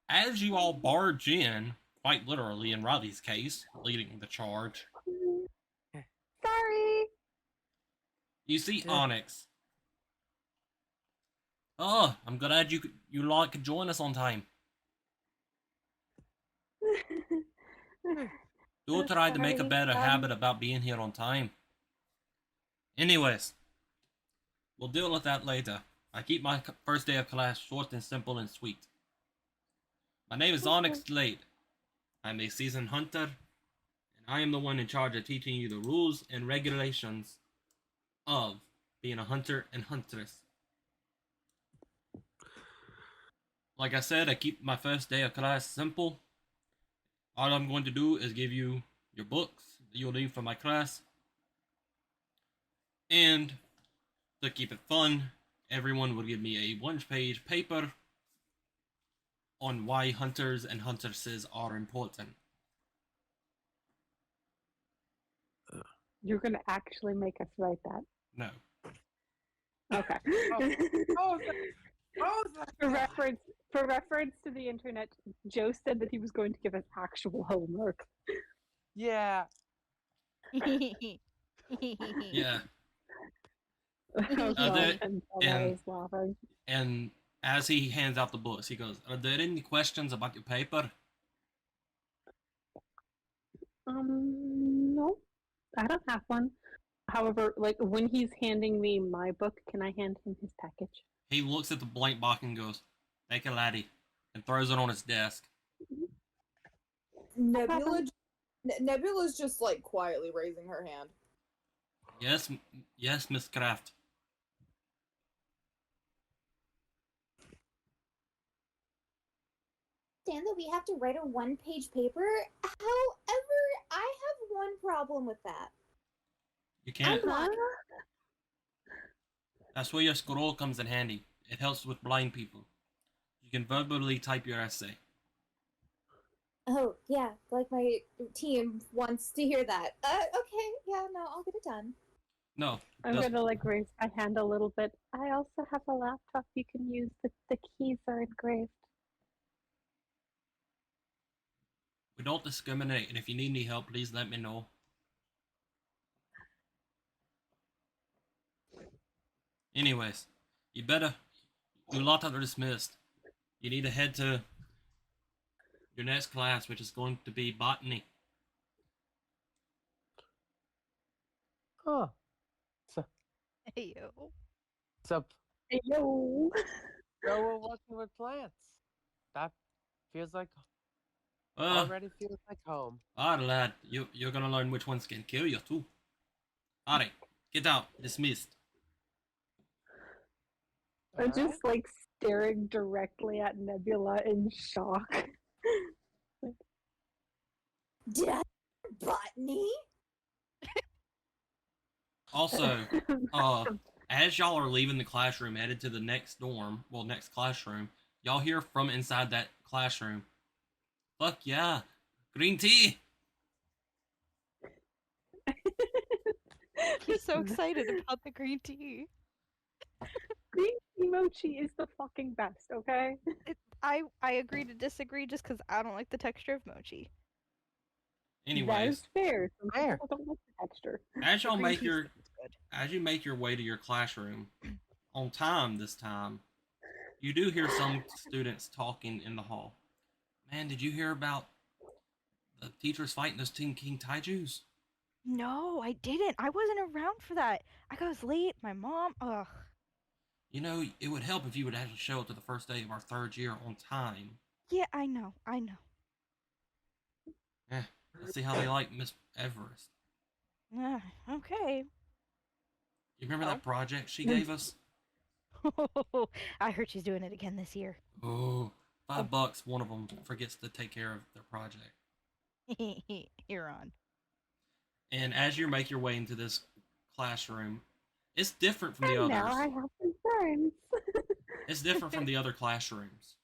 [SPEAKER 1] As you all barge in, quite literally in Ravi's case, leading the charge,
[SPEAKER 2] Sorry.
[SPEAKER 1] you see
[SPEAKER 3] Yeah.
[SPEAKER 1] Onyx. Oh, I'm glad you lot could join us on time. Do try to make a
[SPEAKER 2] Sorry,
[SPEAKER 1] better habit about being here on time. Anyways, we'll deal with that later. I keep my first day of class short and simple and sweet. My name is Onyx Slade. I'm a seasoned hunter, and I am the one in charge of teaching you the rules and regulations of being a hunter and huntress. Like I said, I keep my first day of class simple. All I'm going to do is give you your books that you'll need for my class. And to keep it fun, everyone will give me a one-page paper on why hunters and huntresses are important.
[SPEAKER 2] You're gonna actually make us write that.
[SPEAKER 1] No.
[SPEAKER 2] Okay. For reference to the internet, Joe said that he was going to give us actual homework.
[SPEAKER 3] Yeah.
[SPEAKER 1] Yeah.
[SPEAKER 2] And
[SPEAKER 1] and-
[SPEAKER 2] Bella is laughing.
[SPEAKER 1] And as he hands out the books, he goes, "Are there any questions about your paper?"
[SPEAKER 2] No, I don't have one. However, like when he's handing me my book, can I hand him his package?
[SPEAKER 1] He looks at the blank box and goes, "Take a laddie," and throws it on his desk.
[SPEAKER 6] Nebula's just like quietly raising her hand.
[SPEAKER 1] Yes, Miss Kraft.
[SPEAKER 7] Understand that we have to write a one-page paper. However, I have one problem with that.
[SPEAKER 1] You can't.
[SPEAKER 7] I'm blind.
[SPEAKER 1] That's where your scroll comes in handy. It helps with blind people. You can verbally type your essay.
[SPEAKER 7] Oh, yeah, like my team wants to hear that. Okay, yeah, no, I'll get it done.
[SPEAKER 1] No.
[SPEAKER 2] I'm gonna like raise my hand a little bit. I also have a laptop you can use. The keys are engraved.
[SPEAKER 1] We don't discriminate, and if you need any help, please let me know. Anyways, you lot are dismissed. You need to head to your next class, which is going to be botany.
[SPEAKER 3] Oh.
[SPEAKER 4] Hey yo.
[SPEAKER 3] So
[SPEAKER 2] Hey, yo.
[SPEAKER 3] So we're working with plants. That feels like already feels like home.
[SPEAKER 1] Alright, lad. You're gonna learn which ones can kill you, too. Alright, get out. Dismissed.
[SPEAKER 2] I'm
[SPEAKER 3] Alright.
[SPEAKER 2] just like staring directly at Nebula in shock.
[SPEAKER 7] Did I botany?
[SPEAKER 1] Also, as y'all are leaving the classroom, headed to the next dorm, well, next classroom, y'all hear from inside that classroom, "Fuck yeah, green tea!"
[SPEAKER 4] I'm so excited about the green tea.
[SPEAKER 2] Green tea mochi is the fucking best, okay?
[SPEAKER 4] I agree to disagree just because I don't like the texture of mochi.
[SPEAKER 2] That
[SPEAKER 1] Anyways,
[SPEAKER 2] is fair. Some
[SPEAKER 3] Fair.
[SPEAKER 2] people don't like the texture.
[SPEAKER 1] as
[SPEAKER 4] The
[SPEAKER 1] y'all
[SPEAKER 4] green
[SPEAKER 1] make
[SPEAKER 4] tea
[SPEAKER 1] your
[SPEAKER 4] stuff is good.
[SPEAKER 1] as you make your way to your classroom, on time this time, you do hear some students talking in the hall. "Man, did you hear about the teachers fighting those Teen King Taijus?"
[SPEAKER 4] No, I didn't. I wasn't around for that. I was late. My mom. Ugh.
[SPEAKER 1] You know, it would help if you would actually show up to the first day of our third year on time.
[SPEAKER 4] Yeah, I know. I know.
[SPEAKER 1] Let's see how they like Miss Everest.
[SPEAKER 4] Okay.
[SPEAKER 1] You remember
[SPEAKER 4] Oh.
[SPEAKER 1] that project she gave us?
[SPEAKER 4] I heard she's doing it again this year.
[SPEAKER 1] Oh, $5. One of them forgets to take care of their project.
[SPEAKER 4] You're on.
[SPEAKER 1] And as you make your way into this classroom, it's different from the
[SPEAKER 2] And now
[SPEAKER 1] others.
[SPEAKER 2] I have some friends.
[SPEAKER 1] It's different from the other classrooms.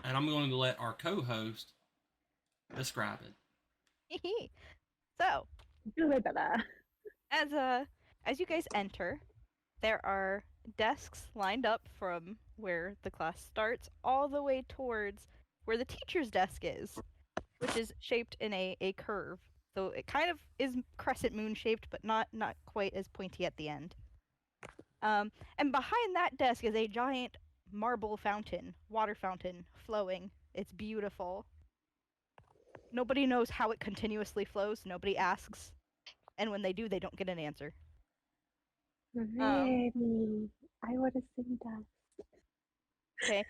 [SPEAKER 1] And I'm going to let our co-host describe it.
[SPEAKER 4] So,
[SPEAKER 2] Blah.
[SPEAKER 4] as you guys enter, there are desks lined up from where the class starts all the way towards where the teacher's desk is, which is shaped in a curve. So it kind of is crescent moon shaped, but not quite as pointy at the end. And behind that desk is a giant marble fountain, water fountain, flowing. It's beautiful. Nobody knows how it continuously flows. Nobody asks. And when they do, they don't get an answer.
[SPEAKER 2] Really? I would have seen that.
[SPEAKER 4] Okay.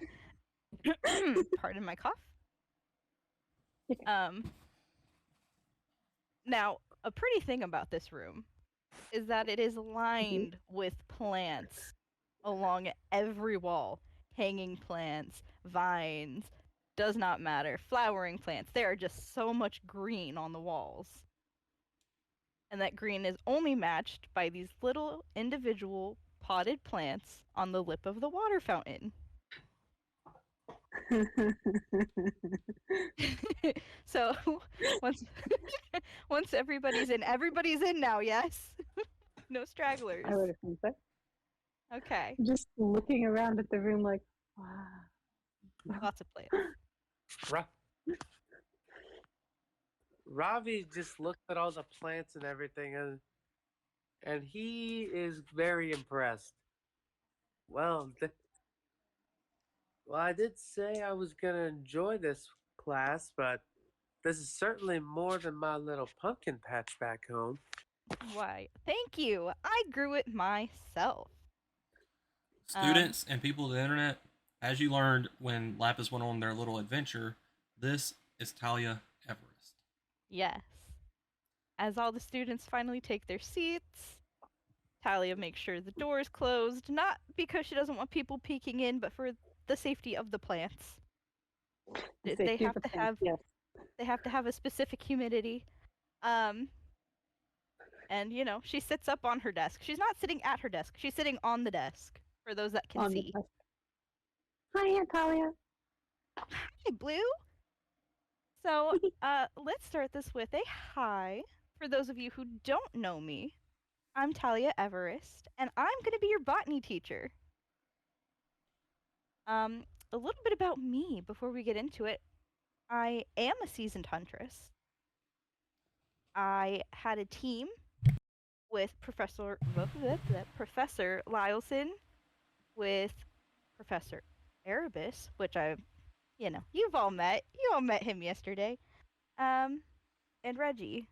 [SPEAKER 4] Pardon my cough.
[SPEAKER 2] Okay.
[SPEAKER 4] Now, a pretty thing about this room is that it is lined with plants along every wall. Hanging plants, vines, does not matter. Flowering plants. There are just so much green on the walls. And that green is only matched by these little individual potted plants on the lip of the water fountain. So once everybody's in now, yes? No stragglers.
[SPEAKER 2] I would have seen that.
[SPEAKER 4] Okay.
[SPEAKER 2] Just looking around at the room like, wow.
[SPEAKER 4] Lots of plants.
[SPEAKER 3] Ravi just looked at all the plants and everything, and he is very impressed. Well, I did say I was gonna enjoy this class, but this is certainly more than my little pumpkin patch back home.
[SPEAKER 4] Why, thank you. I grew it myself.
[SPEAKER 1] Students and people of the internet, as you learned when Lapis went on their little adventure, this is Talia Everest.
[SPEAKER 4] Yes. As all the students finally take their seats, Talia makes sure the door is closed, not because she doesn't want people peeking in, but for the safety of the plants. They have to have they have to have a specific humidity. And she sits up on her desk. She's not sitting at her desk. She's sitting on the desk for those that can see.
[SPEAKER 2] Hi, Aunt Talia.
[SPEAKER 4] Hi, Blue. So, let's start this with a hi. For those of you who don't know me, I'm Talia Everest, and I'm going to be your botany teacher. A little bit about me before we get into it. I am a seasoned huntress. I had a team with Professor Lyleson, with Professor Erebus, which you've all met. You all met him yesterday. And Reggie.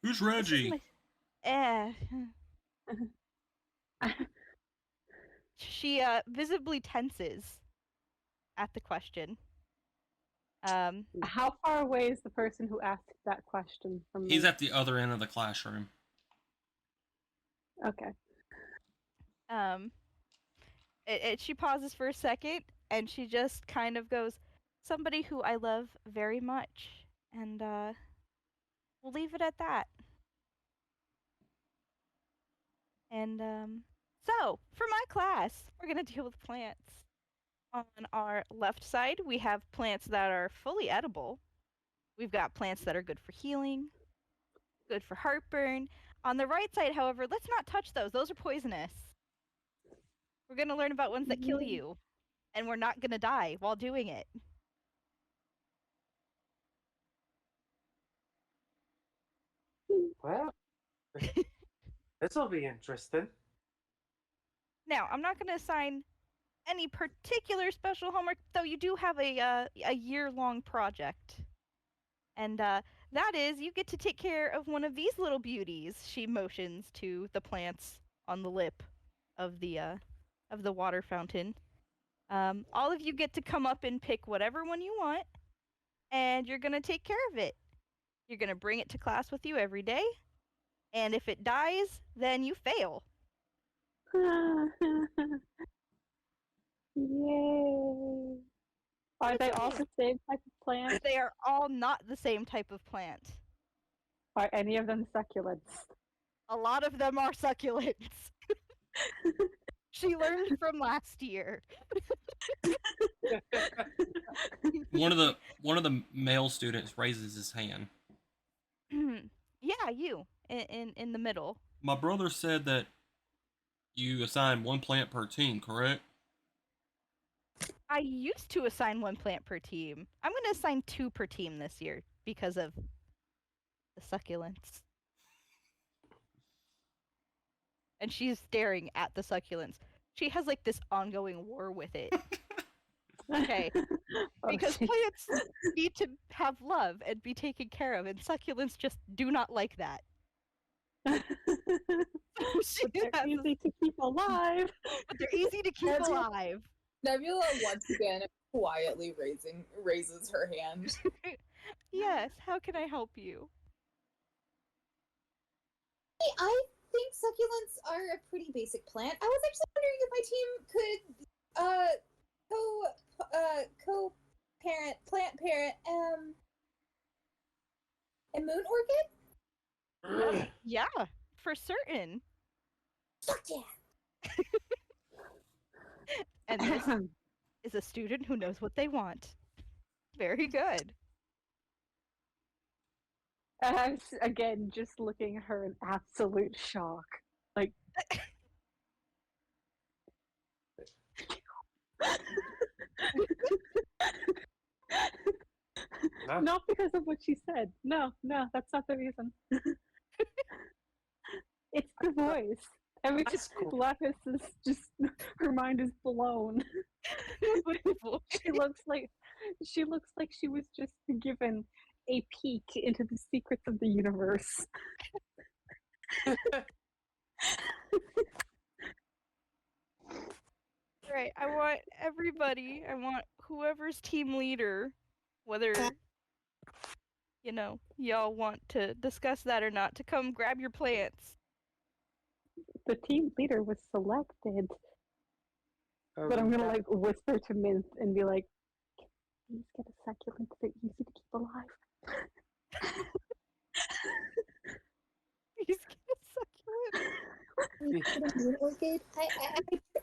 [SPEAKER 1] Who's Reggie?
[SPEAKER 4] She visibly tenses at the question.
[SPEAKER 2] How far away is the person who asked that question from me?
[SPEAKER 1] He's at the other end of the classroom.
[SPEAKER 2] Okay.
[SPEAKER 4] She pauses for a second, and she just kind of goes, "Somebody who I love very much," and we'll leave it at that. And so for my class, we're gonna deal with plants. On our left side, we have plants that are fully edible. We've got plants that are good for healing, good for heartburn. On the right side, however, let's not touch those. Those are poisonous. We're gonna learn about ones that kill you, and we're not gonna die while doing it.
[SPEAKER 3] Well, this will be interesting.
[SPEAKER 4] Now, I'm not gonna assign any particular special homework, though you do have a year-long project. And that is, you get to take care of one of these little beauties. She motions to the plants on the lip of the water fountain. All of you get to come up and pick whatever one you want, and you're gonna take care of it. You're gonna bring it to class with you every day, and if it dies, then you fail.
[SPEAKER 2] Yay! Are they all the same type of plant?
[SPEAKER 4] They are all not the same type of plant.
[SPEAKER 2] Are any of them succulents?
[SPEAKER 4] A lot of them are succulents. She learned from last year.
[SPEAKER 1] One of the male students raises his hand.
[SPEAKER 4] Yeah, you in the middle.
[SPEAKER 1] My brother said that you assign one plant per team, correct?
[SPEAKER 4] I used to assign one plant per team. I'm going to assign 2 per team this year because of the succulents. And she's staring at the succulents. She has like this ongoing war with it. Okay. Because plants need to have love and be taken care of, and succulents just do not like that.
[SPEAKER 2] They're easy to keep alive.
[SPEAKER 4] But they're easy to keep alive.
[SPEAKER 6] Nebula once again quietly raises her hand.
[SPEAKER 4] Yes, how can I help you?
[SPEAKER 7] Hey, I think succulents are a pretty basic plant. I was actually wondering if my team could plant parent a moon orchid?
[SPEAKER 4] Yeah, for certain.
[SPEAKER 7] Fuck yeah!
[SPEAKER 4] And this is a student who knows what they want. Very good.
[SPEAKER 2] I'm again just looking at her in absolute shock. Like, not because of what she said. No, that's not the reason. It's the voice. Every time Lapis is just, her mind is blown. She looks like she was just given a peek into the secrets of the universe.
[SPEAKER 4] Right, I want whoever's team leader, whether, y'all want to discuss that or not, to come grab your plants.
[SPEAKER 2] The team leader was selected. But I'm gonna like whisper to Minthe and be like, please get a succulent that easy to keep alive.
[SPEAKER 4] Please get a succulent.
[SPEAKER 7] A moon orchid?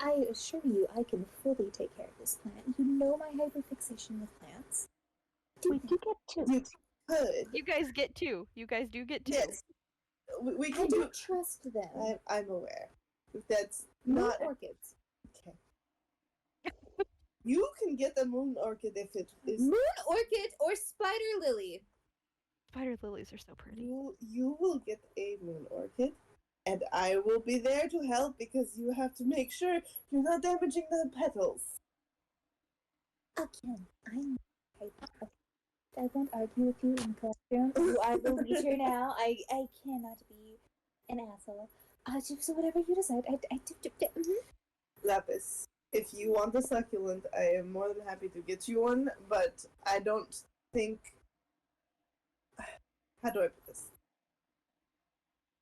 [SPEAKER 7] I assure you, I can fully take care of this plant. You know my hyperfixation with plants.
[SPEAKER 2] We do get 2.
[SPEAKER 5] You could.
[SPEAKER 4] You guys get 2. You guys do get 2.
[SPEAKER 5] Yes. We
[SPEAKER 7] I
[SPEAKER 5] can do.
[SPEAKER 7] don't trust them.
[SPEAKER 5] I'm aware. If that's
[SPEAKER 7] Moon
[SPEAKER 5] not
[SPEAKER 7] orchids.
[SPEAKER 5] okay. You can get the moon orchid if it is.
[SPEAKER 7] Moon orchid or spider lily?
[SPEAKER 4] Spider lilies are so pretty.
[SPEAKER 5] You will get a moon orchid, and I will be there to help because you have to make sure you're not damaging the petals.
[SPEAKER 7] Again, I won't argue with you in classroom. You are the leader now. I cannot be an asshole. So whatever you decide,
[SPEAKER 5] Lapis, if you want a succulent, I am more than happy to get you one, but I don't think... How do I put this?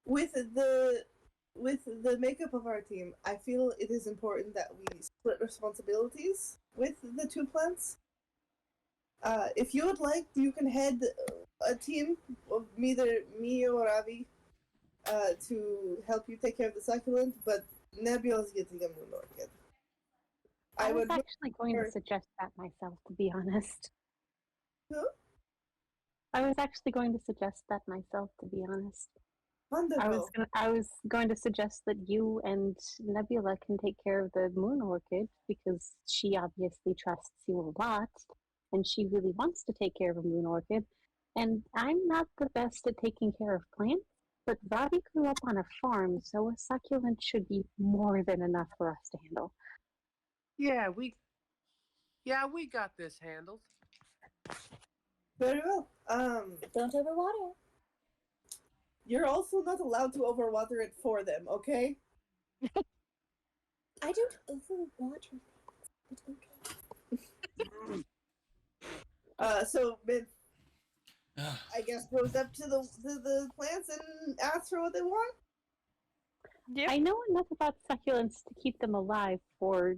[SPEAKER 5] With the makeup of our team, I feel it is important that we split responsibilities with the two plants. If you would like, you can head a team of either me or Ravi to help you take care of the succulent, but Nebula's getting a moon orchid.
[SPEAKER 2] I was actually going to suggest that myself, to be honest.
[SPEAKER 5] Who?
[SPEAKER 2] I was actually going to suggest that myself, to be honest.
[SPEAKER 5] Wonderful.
[SPEAKER 2] I was going to suggest that you and Nebula can take care of the moon orchid because she obviously trusts you a lot, and she really wants to take care of a moon orchid. And I'm not the best at taking care of plants, but Ravi grew up on a farm, so a succulent should be more than enough for us to handle.
[SPEAKER 3] Yeah, we got this handled.
[SPEAKER 5] Very well.
[SPEAKER 7] Don't overwater.
[SPEAKER 5] You're also not allowed to overwater it for them, okay?
[SPEAKER 7] I don't overwater things, but okay.
[SPEAKER 5] So Minthe, I guess, goes up to the plants and asks for what they want.
[SPEAKER 4] Yep.
[SPEAKER 2] I know enough about succulents to keep them alive for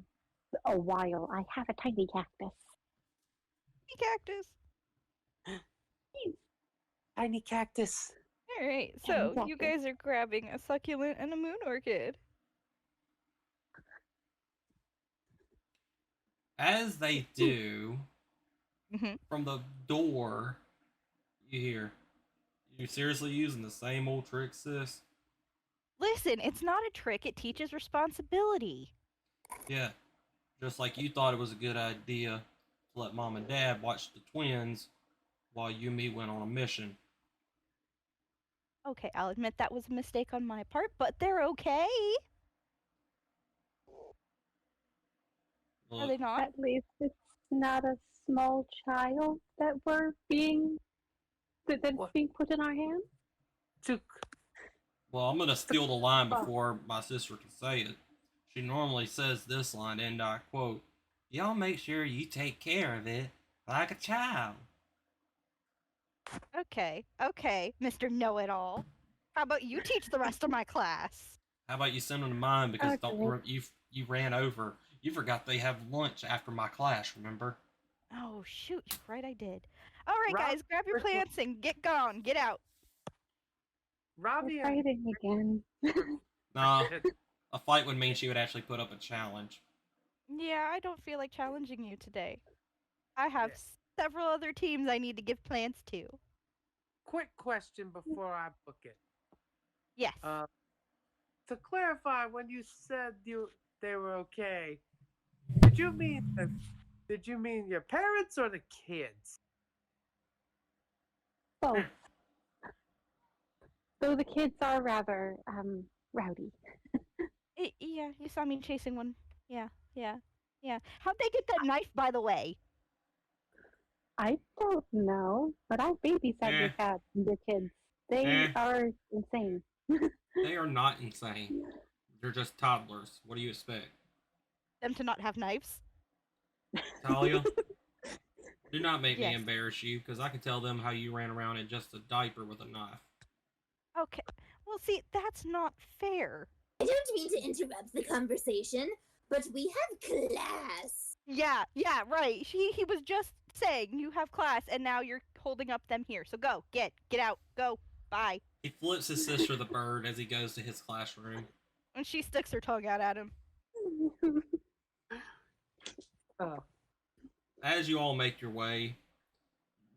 [SPEAKER 2] a while. I have a tiny cactus.
[SPEAKER 4] Cactus.
[SPEAKER 3] Tiny cactus.
[SPEAKER 4] All right,
[SPEAKER 2] Tiny
[SPEAKER 4] so you
[SPEAKER 2] cactus.
[SPEAKER 4] guys are grabbing a succulent and a moon orchid.
[SPEAKER 1] As they do,
[SPEAKER 4] Mm-hmm.
[SPEAKER 1] from the door, you hear, "You seriously using the same old trick, sis?"
[SPEAKER 4] Listen, it's not a trick. It teaches responsibility.
[SPEAKER 1] Yeah, just like you thought it was a good idea to let mom and dad watch the twins while you and me went on a mission.
[SPEAKER 4] Okay, I'll admit that was a mistake on my part, but they're okay. Are
[SPEAKER 1] Look,
[SPEAKER 4] they not?
[SPEAKER 2] At least it's not a small child that that's being put in our hands.
[SPEAKER 1] well, I'm gonna steal the line before my sister can say it. She normally says this line, and I quote, "Y'all make sure you take care of it like a child."
[SPEAKER 4] Okay, Mr. Know-It-All. How about you teach the rest of my class?
[SPEAKER 1] How about you send them to mine because
[SPEAKER 2] Okay.
[SPEAKER 1] you ran over. You forgot they have lunch after my class. Remember?
[SPEAKER 4] Oh shoot, you're right, I did. All right,
[SPEAKER 3] Rob-
[SPEAKER 4] guys, grab your plants and get gone. Get out.
[SPEAKER 3] Ravi
[SPEAKER 2] We're fighting again.
[SPEAKER 1] Nah, a fight would mean she would actually put up a challenge.
[SPEAKER 4] Yeah, I don't feel like challenging you today. I have
[SPEAKER 3] Yeah.
[SPEAKER 4] several other teams I need to give plants to.
[SPEAKER 3] Quick question before I book it.
[SPEAKER 4] Yes.
[SPEAKER 3] To clarify, when you said they were okay, did you mean your parents or the kids?
[SPEAKER 2] Both. Though the kids are rather rowdy.
[SPEAKER 4] Yeah, you saw me chasing one. Yeah. How'd they get that knife, by the way?
[SPEAKER 2] I don't know, but I babysat your cats and your kids. They are insane.
[SPEAKER 1] They are not insane. They're just toddlers. What do you expect?
[SPEAKER 4] Them to not have knives?
[SPEAKER 1] Talia, do not make me
[SPEAKER 4] Yes.
[SPEAKER 1] embarrass you, because I can tell them how you ran around in just a diaper with a knife.
[SPEAKER 4] Okay. Well, see, that's not fair.
[SPEAKER 7] I don't mean to interrupt the conversation, but we have class.
[SPEAKER 4] Yeah, right. He was just saying you have class, and now you're holding up them here. So go, get out, go, bye.
[SPEAKER 1] He flips his sister the bird as he goes to his classroom.
[SPEAKER 4] And she sticks her tongue out at him.
[SPEAKER 3] Oh.
[SPEAKER 1] As you all make your way,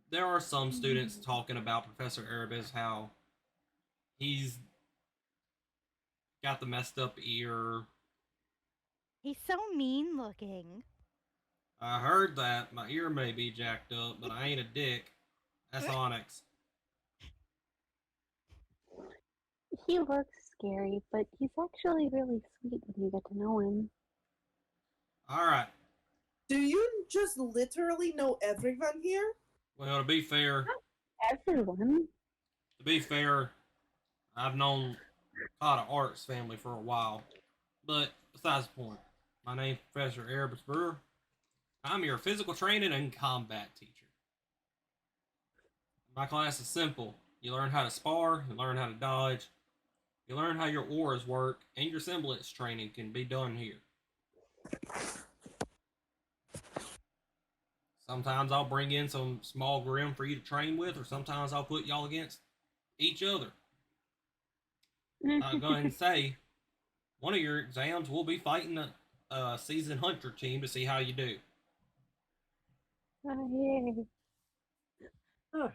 [SPEAKER 1] there are some students talking about Professor Erebus, how he's got the messed up ear.
[SPEAKER 4] He's so mean looking.
[SPEAKER 1] I heard that. My ear may be jacked up, but I ain't a dick. That's Onyx.
[SPEAKER 2] He looks scary, but he's actually really sweet when you get to know him.
[SPEAKER 1] Alright.
[SPEAKER 5] Do you just literally know everyone here?
[SPEAKER 1] Well, to be fair,
[SPEAKER 2] Everyone.
[SPEAKER 1] I've known Cotta-Arc's family for a while. But besides the point, my name's Professor Erebus Brewer. I'm your physical training and combat teacher. My class is simple. You learn how to spar, you learn how to dodge, you learn how your auras work, and your semblance training can be done here. Sometimes I'll bring in some small grim for you to train with, or sometimes I'll put y'all against each other. I'll go ahead and say, one of your exams will be fighting a seasoned hunter team to see how you do.
[SPEAKER 2] Yay.
[SPEAKER 3] Huh.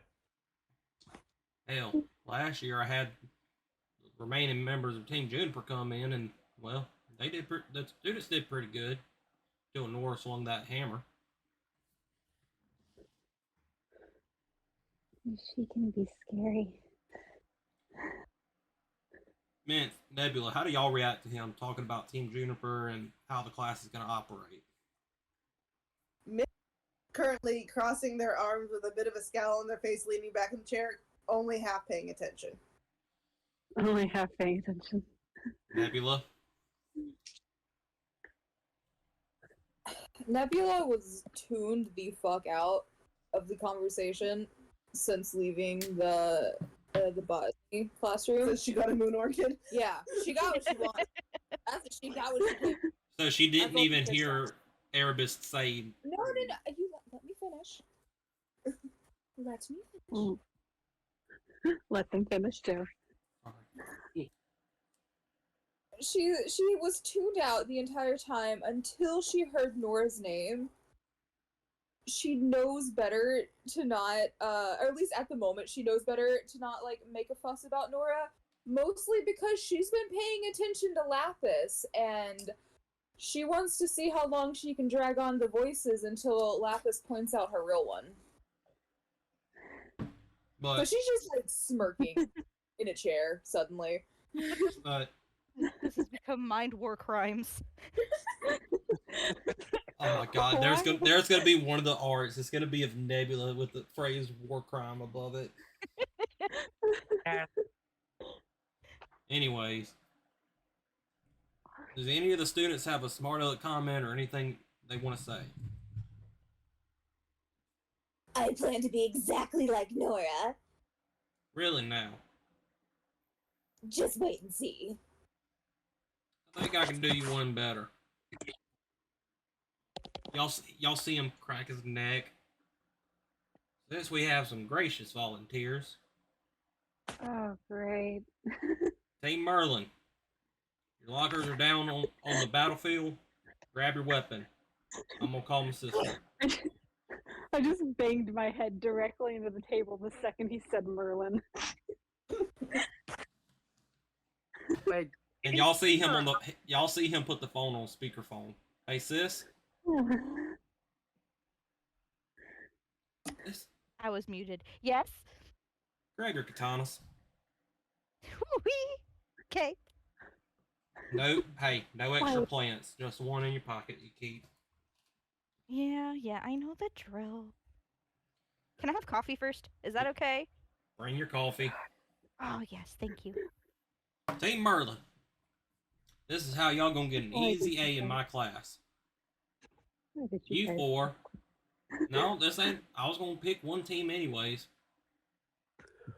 [SPEAKER 1] Hell, last year I had the remaining members of Team Juniper come in, and well, the students did pretty good. Till Nora swung that hammer.
[SPEAKER 2] She can be scary.
[SPEAKER 1] Minthe, Nebula, how do y'all react to him talking about Team Juniper and how the class is going to operate?
[SPEAKER 5] Currently crossing their arms with a bit of a scowl on their face, leaning back in the chair, only half paying attention.
[SPEAKER 2] Only half paying attention.
[SPEAKER 1] Nebula?
[SPEAKER 6] Nebula was tuned the fuck out of the conversation since leaving the botany classroom.
[SPEAKER 5] So she got a moon orchid.
[SPEAKER 6] Yeah, she got what she wanted. That's what she got what she did.
[SPEAKER 1] So she didn't
[SPEAKER 6] thought
[SPEAKER 1] even
[SPEAKER 6] you
[SPEAKER 1] hear Erebus say...
[SPEAKER 6] No, you let me finish. Let me finish.
[SPEAKER 2] Let them finish too.
[SPEAKER 6] She was tuned out the entire time until she heard Nora's name. She knows better to not, or at least at the moment, she knows better to not, like, make a fuss about Nora. Mostly because she's been paying attention to Lapis, and she wants to see how long she can drag on the voices until Lapis points out her real one.
[SPEAKER 1] But,
[SPEAKER 6] So she's just, like, smirking in a chair, suddenly.
[SPEAKER 1] but
[SPEAKER 4] This has become mind war crimes.
[SPEAKER 1] oh my god, there's gonna be one of the arts. It's gonna be of Nebula with the phrase "war crime" above it. Anyways, does any of the students have a smart aleck comment or anything they want to say?
[SPEAKER 7] I plan to be exactly like Nora.
[SPEAKER 1] Really now?
[SPEAKER 7] Just wait and see.
[SPEAKER 1] I think I can do you one better. Y'all see him crack his neck. Since we have some gracious volunteers,
[SPEAKER 2] Oh, great.
[SPEAKER 1] Team Mrln, your lockers are down on the battlefield. Grab your weapon. I'm gonna call my sister.
[SPEAKER 2] I just banged my head directly into the table the second he said Mrln.
[SPEAKER 3] Wait,
[SPEAKER 1] And y'all see him put the phone on speakerphone. Hey sis, this
[SPEAKER 4] I was muted. Yes?
[SPEAKER 1] grab your katanas.
[SPEAKER 4] Okay.
[SPEAKER 1] No, hey, no extra plants. Just one in your pocket you keep.
[SPEAKER 4] Yeah, I know the drill. Can I have coffee first? Is that okay?
[SPEAKER 1] Bring your coffee.
[SPEAKER 4] Oh, yes, thank you.
[SPEAKER 1] Team Mrln, this is how y'all gonna get an easy A in my class. You four. No, this ain't. I was gonna pick one team anyways.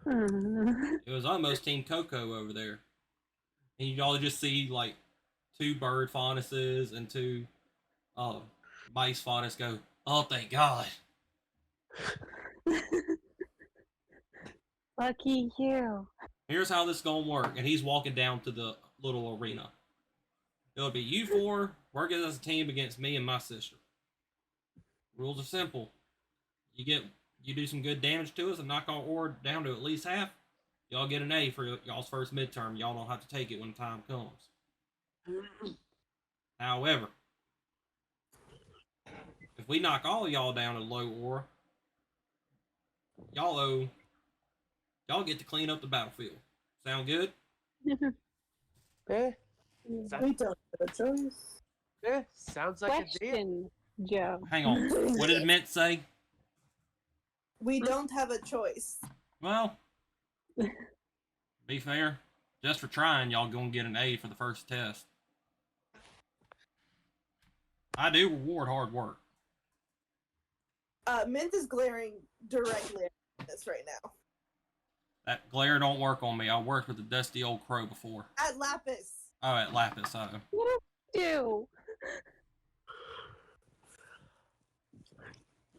[SPEAKER 1] It was almost Team Coco over there. And y'all just see like 2 bird faunuses and 2 mice faunus go, oh thank God.
[SPEAKER 2] Lucky you.
[SPEAKER 1] Here's how this is gonna work. And he's walking down to the little arena. It'll be you 4 working as a team against me and my sister. Rules are simple. You do some good damage to us and knock our ore down to at least half, y'all get an A for y'all's first midterm. Y'all don't have to take it when the time comes. However, if we knock all y'all down to low ore, y'all get to clean up the battlefield. Sound good?
[SPEAKER 3] eh,
[SPEAKER 5] We don't have a choice.
[SPEAKER 3] sounds like a deal.
[SPEAKER 2] Question, Joe.
[SPEAKER 1] Hang on. What did Minthe say?
[SPEAKER 5] We don't have a choice.
[SPEAKER 1] Well, be fair. Just for trying, y'all gonna get an A for the first test. I do reward hard work.
[SPEAKER 5] Minthe is glaring directly at this right now.
[SPEAKER 1] That glare don't work on me. I worked with a dusty old crow before.
[SPEAKER 5] At Lapis.
[SPEAKER 1] Oh, at Lapis, oh.
[SPEAKER 2] What do I do?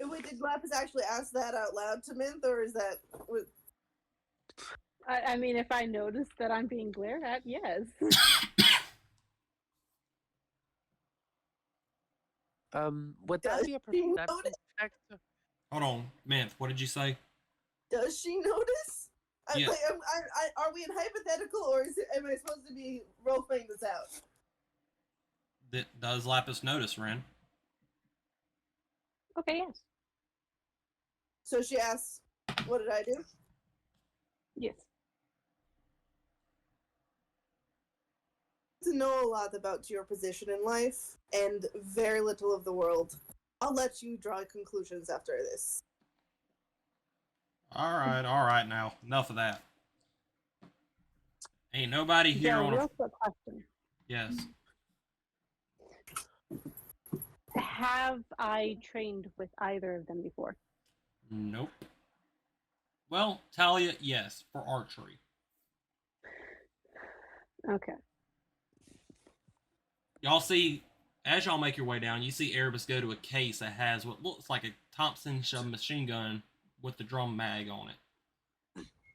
[SPEAKER 5] Wait, did Lapis actually ask that out loud to Minthe, or is that...
[SPEAKER 2] I mean, if I notice that I'm being glared at, yes.
[SPEAKER 3] Would that be a
[SPEAKER 5] Does she
[SPEAKER 3] perception
[SPEAKER 5] notice?
[SPEAKER 3] check?
[SPEAKER 1] Hold on, Minthe, what did you say?
[SPEAKER 5] Does she notice?
[SPEAKER 1] Yeah.
[SPEAKER 5] Are we in hypothetical, or am I supposed to be role-playing this out?
[SPEAKER 1] Does Lapis notice, Renn?
[SPEAKER 2] Okay, yes.
[SPEAKER 5] So she asks, what did I do?
[SPEAKER 2] Yes.
[SPEAKER 5] To know a lot about your position in life, and very little of the world. I'll let you draw conclusions after this.
[SPEAKER 1] Alright now. Enough of that. Ain't nobody here
[SPEAKER 2] Joe,
[SPEAKER 1] on
[SPEAKER 2] real
[SPEAKER 1] a...
[SPEAKER 2] quick question.
[SPEAKER 1] Yes.
[SPEAKER 2] Have I trained with either of them before?
[SPEAKER 1] Nope. Well, Talia, yes, for archery.
[SPEAKER 2] Okay.
[SPEAKER 1] Y'all see, as y'all make your way down, you see Erebus go to a case that has what looks like a Thompson submachine gun with the drum mag on it.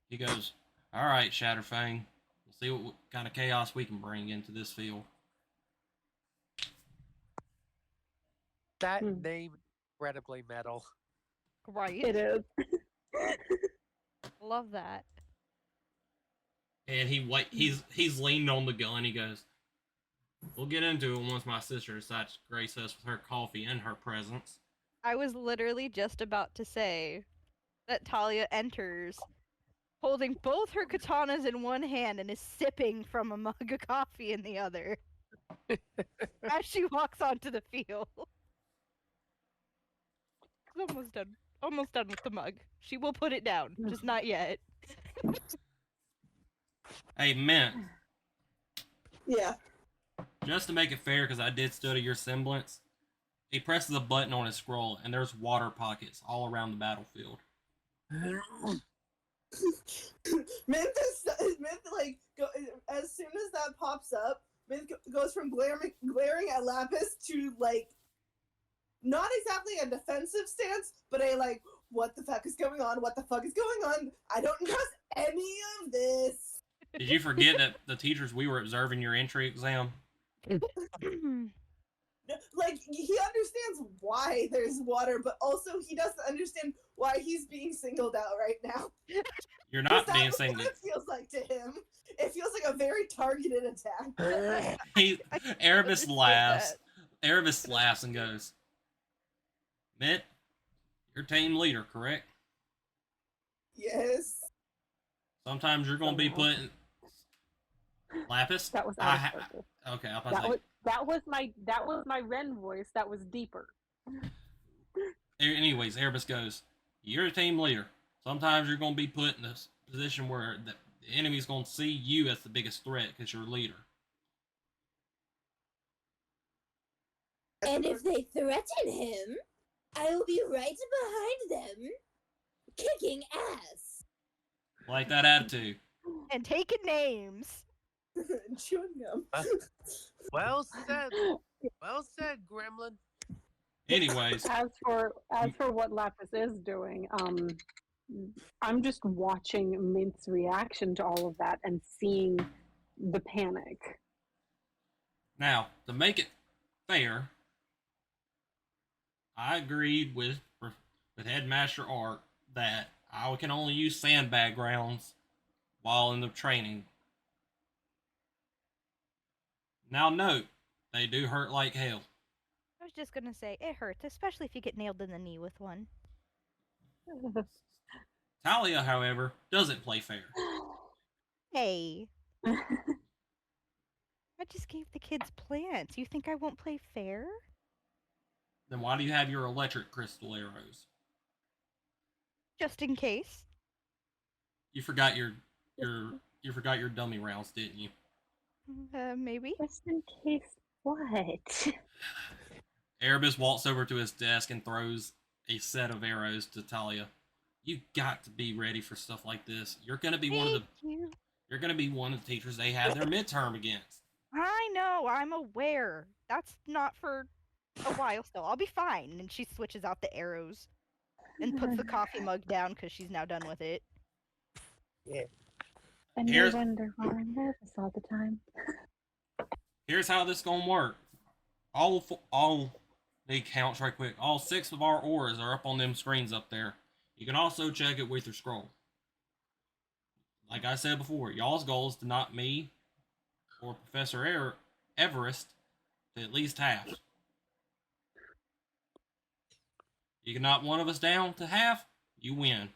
[SPEAKER 1] He goes, alright, Shatterfang, we'll see what kind of chaos we can bring into this field.
[SPEAKER 3] That name is incredibly metal.
[SPEAKER 4] Right.
[SPEAKER 2] It is.
[SPEAKER 4] Love that.
[SPEAKER 1] And he's leaning on the gun. He goes, we'll get into it once my sister decides to grace us with her coffee and her presence.
[SPEAKER 4] I was literally just about to say that Talia enters holding both her katanas in one hand and is sipping from a mug of coffee in the other as she walks onto the field. Almost done with the mug. She will put it down, just not yet.
[SPEAKER 1] Hey, Mint,
[SPEAKER 5] Yeah.
[SPEAKER 1] just to make it fair, because I did study your semblance, he presses a button on his scroll, and there's water pockets all around the battlefield.
[SPEAKER 5] Minthe, like, as soon as that pops up, Minthe goes from glaring at Lapis to, like, not exactly a defensive stance, but a, like, what the fuck is going on? What the fuck is going on? I don't trust any of this.
[SPEAKER 1] Did you forget that the teachers we were observing your entry exam?
[SPEAKER 5] Like, he understands why there's water, but also he doesn't understand why he's being singled out right now.
[SPEAKER 1] You're not being
[SPEAKER 5] That's
[SPEAKER 1] singled.
[SPEAKER 5] what it feels like to him. It feels like a very targeted attack.
[SPEAKER 1] Erebus laughs. Erebus laughs and goes, Mint, you're team leader, correct?
[SPEAKER 5] Yes.
[SPEAKER 1] Sometimes you're going to be putting... Lapis?
[SPEAKER 2] That was out of focus.
[SPEAKER 1] Okay, I'll pass
[SPEAKER 2] That was my Renn voice. That was deeper.
[SPEAKER 1] Anyways, Erebus goes, you're a team leader. Sometimes you're going to be put in a position where the enemy's going to see you as the biggest threat because you're a leader.
[SPEAKER 7] And if they threaten him, I will be right behind them, kicking ass.
[SPEAKER 1] Like that attitude.
[SPEAKER 4] And taking names.
[SPEAKER 5] Chewing gum.
[SPEAKER 3] Well said. Well said, Gremlin.
[SPEAKER 1] Anyways,
[SPEAKER 2] As for what Lapis is doing, I'm just watching Minthe's reaction to all of that and seeing the panic.
[SPEAKER 1] now, to make it fair, I agreed with Headmaster Art that I can only use sandbag rounds while in the training. Now note, they do hurt like hell.
[SPEAKER 4] I was just gonna say, it hurts, especially if you get nailed in the knee with one.
[SPEAKER 1] Talia, however, doesn't play fair.
[SPEAKER 4] Hey. I just gave the kids plants. You think I won't play fair?
[SPEAKER 1] Then why do you have your electric crystal arrows?
[SPEAKER 4] Just in case.
[SPEAKER 1] You forgot your You forgot your dummy rounds, didn't you?
[SPEAKER 4] Maybe.
[SPEAKER 2] Just in case what?
[SPEAKER 1] Erebus walks over to his desk and throws a set of arrows to Talia. You got to be ready for stuff like this. You're gonna be one of the. You're gonna be one of the teachers they have their midterm against.
[SPEAKER 4] I know. I'm aware. That's not for a while still. I'll be fine. And she switches out the arrows and puts the coffee mug down because she's now done with it.
[SPEAKER 2] And you wonder why I'm nervous all the time.
[SPEAKER 1] Here's how this gonna work. All they counts right quick. All 6 of our auras are up on them screens up there. You can also check it with your scroll. Like I said before, y'all's goal is to knock me or Professor Everest to at least half. You can knock one of us down to half, you win.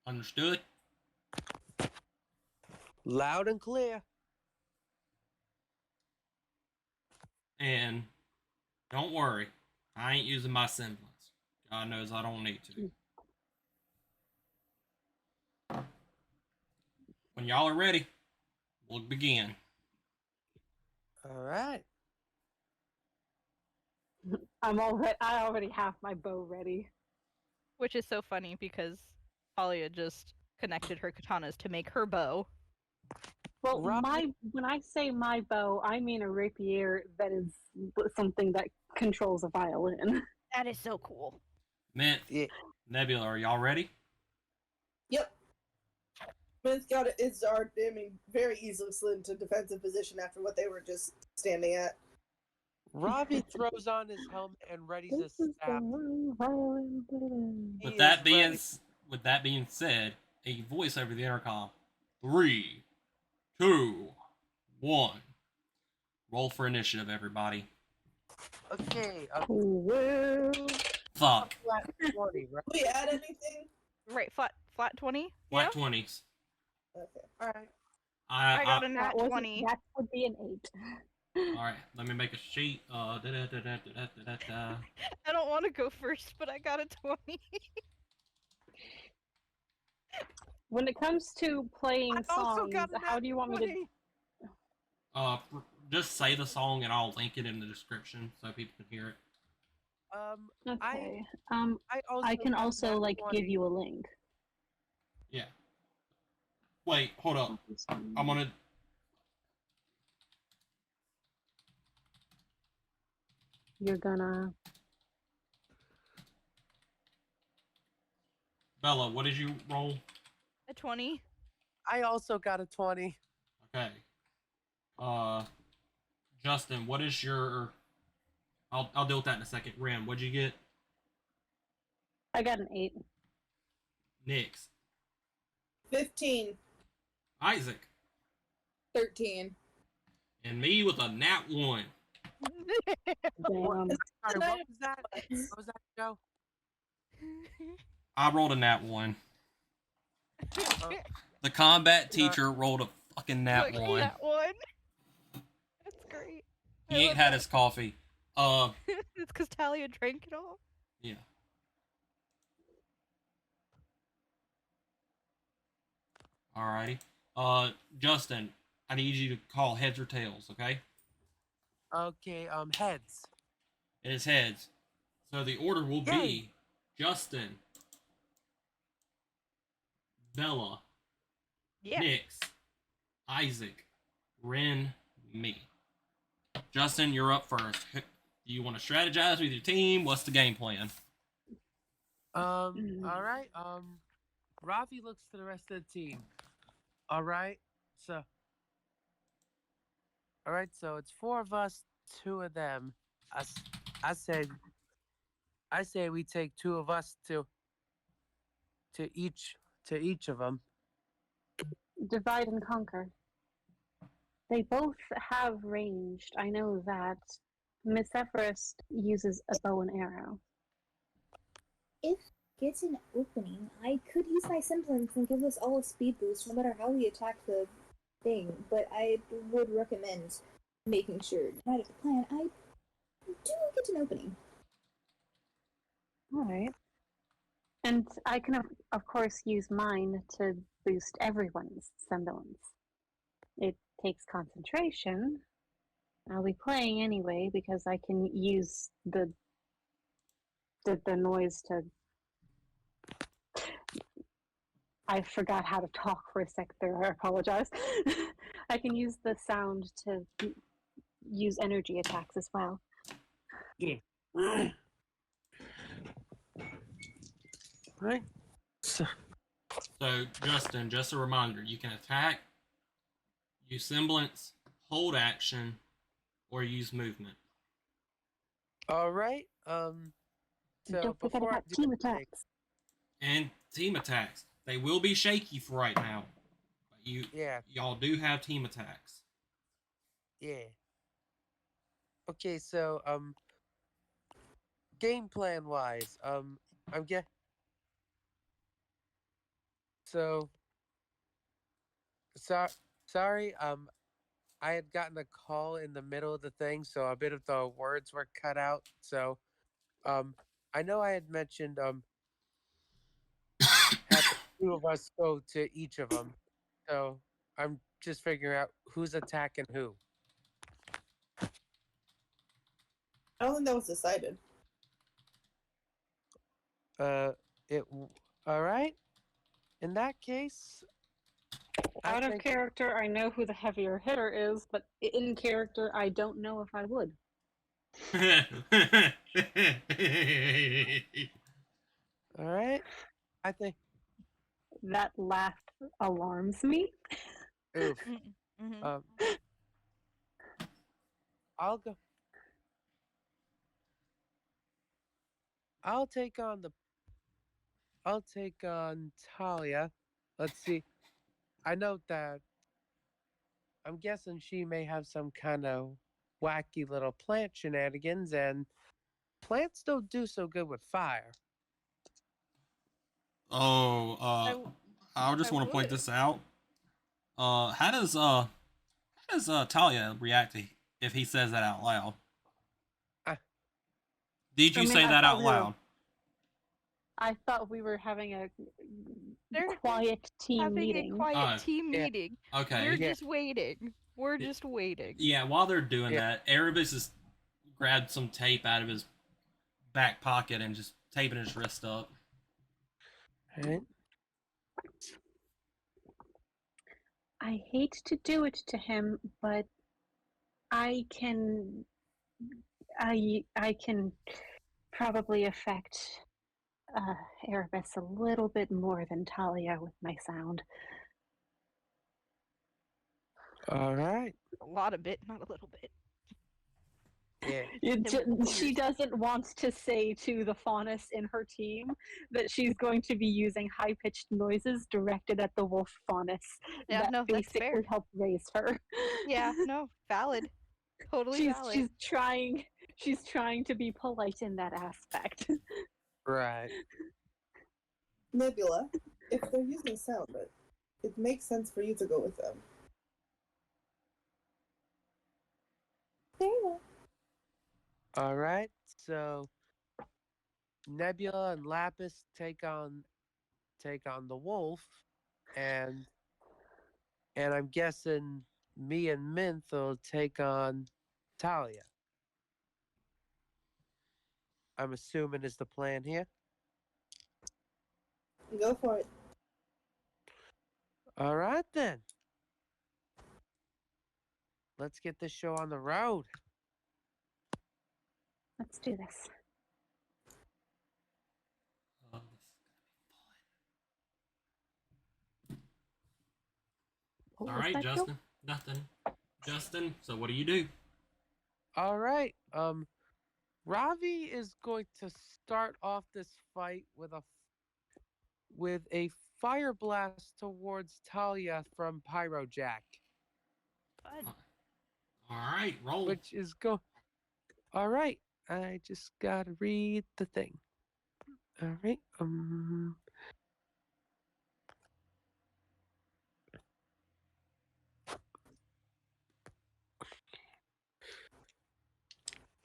[SPEAKER 1] Understood?
[SPEAKER 3] Loud and clear.
[SPEAKER 1] And don't worry, I ain't using my semblance. God knows I don't need to. When y'all are ready, we'll begin.
[SPEAKER 3] All right.
[SPEAKER 2] I already have my bow ready.
[SPEAKER 4] Which is so funny because Talia just connected her katanas to make her bow.
[SPEAKER 2] Well, when I say my bow, I mean a rapier that is something that controls a violin.
[SPEAKER 4] That is so cool.
[SPEAKER 1] Mint, Nebula, are y'all ready?
[SPEAKER 5] Yep. Minthe got it. It's our, I mean, very easily slid into defensive position after what they were just standing at.
[SPEAKER 3] Ravi throws on his helmet and readies his staff.
[SPEAKER 1] With that being said, a voice over the intercom. 3, 2, 1. Roll for initiative, everybody.
[SPEAKER 3] Okay.
[SPEAKER 1] Fuck.
[SPEAKER 3] Flat 20, right?
[SPEAKER 5] Did we add anything?
[SPEAKER 4] Right, flat 20?
[SPEAKER 1] Flat 20s.
[SPEAKER 5] Okay.
[SPEAKER 3] All right.
[SPEAKER 4] I got a nat
[SPEAKER 2] That
[SPEAKER 4] 20.
[SPEAKER 2] That would be an 8.
[SPEAKER 1] Alright, let me make a sheet.
[SPEAKER 4] I don't want to go first, but I got a 20.
[SPEAKER 2] When it comes to playing
[SPEAKER 3] I also
[SPEAKER 2] songs,
[SPEAKER 3] got a
[SPEAKER 2] how
[SPEAKER 3] nat
[SPEAKER 2] do you want me to?
[SPEAKER 3] 20.
[SPEAKER 1] Just say the song and I'll link it in the description so people can hear it.
[SPEAKER 2] Okay.
[SPEAKER 3] I
[SPEAKER 2] can
[SPEAKER 3] got a
[SPEAKER 2] also
[SPEAKER 3] nat
[SPEAKER 2] like
[SPEAKER 3] 20.
[SPEAKER 2] give you a link.
[SPEAKER 1] Yeah. Wait, hold up. I'm gonna.
[SPEAKER 2] You're gonna.
[SPEAKER 1] Bella, what did you roll?
[SPEAKER 4] A 20.
[SPEAKER 3] I also got a 20.
[SPEAKER 1] Okay. Justin, what is your? I'll deal with that in a second. Renn, what'd you get?
[SPEAKER 2] I got an 8.
[SPEAKER 1] Nix.
[SPEAKER 5] 15.
[SPEAKER 1] Isaac.
[SPEAKER 6] 13.
[SPEAKER 1] And me with a nat 1.
[SPEAKER 3] Sorry, what was
[SPEAKER 5] Nice.
[SPEAKER 3] that? What was that, Joe?
[SPEAKER 1] I rolled a nat 1.
[SPEAKER 3] Oh,
[SPEAKER 1] The combat teacher rolled a fucking nat
[SPEAKER 4] Look,
[SPEAKER 1] 1.
[SPEAKER 4] That one. That's great.
[SPEAKER 1] He ain't had his coffee.
[SPEAKER 4] It's because Talia drank it all.
[SPEAKER 1] Yeah. Alrighty. Justin, I need you to call heads or tails, okay?
[SPEAKER 3] okay, heads.
[SPEAKER 1] It is heads. So the order will
[SPEAKER 3] Yay.
[SPEAKER 1] be Justin, Bella,
[SPEAKER 4] Yeah.
[SPEAKER 1] Nix, Isaac, Renn, me. Justin, you're up first. Do you want to strategize with your team? What's the game plan?
[SPEAKER 3] All right. Ravi looks to the rest of the team. All right. So it's 4 of us, 2 of them. I say we take 2 of us to each of them.
[SPEAKER 2] Divide and conquer. They both have ranged. I know that. Miss Everest uses a bow and arrow.
[SPEAKER 7] If gets an opening, I could use my semblance and give us all a speed boost no matter how we attack the thing, but I would recommend making sure, no matter the plan, I do get an opening.
[SPEAKER 2] All right. And I can, of course, use mine to boost everyone's semblance. It takes concentration. I'll be playing anyway because I can use the noise to. I forgot how to talk for a sec there. I apologize. I can use the sound to use energy attacks as well.
[SPEAKER 3] Yeah. Right. So,
[SPEAKER 1] Justin, just a reminder, you can attack, use semblance, hold action, or use movement.
[SPEAKER 3] all right. So
[SPEAKER 2] Don't forget
[SPEAKER 3] before I
[SPEAKER 2] about
[SPEAKER 3] do
[SPEAKER 2] team
[SPEAKER 3] anything-
[SPEAKER 2] attacks.
[SPEAKER 1] And team attacks. They will be shaky for right now. But
[SPEAKER 3] Yeah.
[SPEAKER 1] y'all do have team attacks.
[SPEAKER 3] Yeah. Okay, so game plan wise, I'm get so sorry, I had gotten a call in the middle of the thing, so a bit of the words were cut out. So I know I had mentioned having two of us go to each of them. So I'm just figuring out who's attacking who.
[SPEAKER 5] I don't think that was decided.
[SPEAKER 3] All right. In that case, I
[SPEAKER 2] Out of
[SPEAKER 3] think-
[SPEAKER 2] character, I know who the heavier hitter is, but in character, I don't know if I would.
[SPEAKER 3] All right. I think.
[SPEAKER 2] That laugh alarms me.
[SPEAKER 3] Oof.
[SPEAKER 4] Mm-hmm.
[SPEAKER 3] I'll go. I'll take on Talia. Let's see. I know that I'm guessing she may have some kind of wacky little plant shenanigans, and plants don't do so good with fire.
[SPEAKER 1] Oh, I just
[SPEAKER 4] I
[SPEAKER 1] want to point
[SPEAKER 4] would.
[SPEAKER 1] this out. How does Talia react if he says that out loud?
[SPEAKER 3] Uh,
[SPEAKER 1] Did you
[SPEAKER 2] I mean,
[SPEAKER 1] say
[SPEAKER 2] I
[SPEAKER 1] that
[SPEAKER 2] thought
[SPEAKER 1] out
[SPEAKER 2] we were-
[SPEAKER 1] loud?
[SPEAKER 2] I thought we were having a
[SPEAKER 4] They're
[SPEAKER 2] quiet team
[SPEAKER 4] Having
[SPEAKER 2] meeting.
[SPEAKER 4] a quiet
[SPEAKER 1] Oh,
[SPEAKER 4] team
[SPEAKER 3] yeah.
[SPEAKER 4] meeting.
[SPEAKER 1] Okay.
[SPEAKER 4] We're
[SPEAKER 3] Yeah.
[SPEAKER 4] just waiting. We're just waiting.
[SPEAKER 1] Yeah, while they're doing
[SPEAKER 3] Yeah.
[SPEAKER 1] that, Erebus has grabbed some tape out of his back pocket and just taping his wrist up.
[SPEAKER 3] Right?
[SPEAKER 2] I hate to do it to him, but I can probably affect Erebus a little bit more than Talia with my sound.
[SPEAKER 3] All right.
[SPEAKER 4] A lot of bit, not a little bit.
[SPEAKER 3] Yeah.
[SPEAKER 2] She doesn't want to say to the faunus in her team that she's going to be using high-pitched noises directed at the wolf faunus
[SPEAKER 4] Yeah,
[SPEAKER 2] that
[SPEAKER 4] no, that's
[SPEAKER 2] basically
[SPEAKER 4] fair.
[SPEAKER 2] helped raise her.
[SPEAKER 4] Yeah, no, valid. Totally valid.
[SPEAKER 2] She's trying to be polite in that aspect.
[SPEAKER 3] Right.
[SPEAKER 5] Nebula, if they're using sound, it makes sense for you to go with them.
[SPEAKER 7] Very well.
[SPEAKER 3] All right. So Nebula and Lapis take on the wolf, and I'm guessing me and Minthe will take on Talia. I'm assuming is the plan here.
[SPEAKER 5] Go for it.
[SPEAKER 3] All right then. Let's get this show on the road.
[SPEAKER 2] Let's do this. What
[SPEAKER 1] All
[SPEAKER 2] was
[SPEAKER 1] right,
[SPEAKER 2] that, Joe?
[SPEAKER 1] Justin. Nothing. Justin, so what do you do?
[SPEAKER 3] All right. Ravi is going to start off this fight with a fire blast towards Talia from Pyro Jack,
[SPEAKER 4] Fun.
[SPEAKER 1] All right, roll.
[SPEAKER 3] which is go. All right. I just gotta read the thing. All right.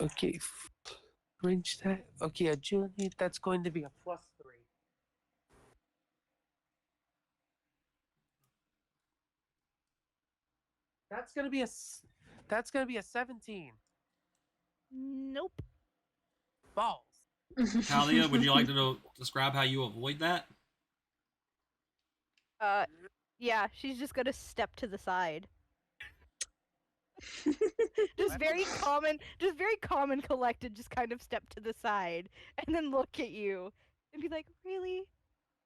[SPEAKER 3] Okay. Range that. Okay, agility. That's going to be a +3. That's gonna be a 17.
[SPEAKER 4] Nope.
[SPEAKER 3] Balls.
[SPEAKER 1] Talia, would you like to describe how you avoid that?
[SPEAKER 4] Yeah, she's just gonna step to the side. Just very calm and collected, just kind of step to the side and then look at you and be like, really?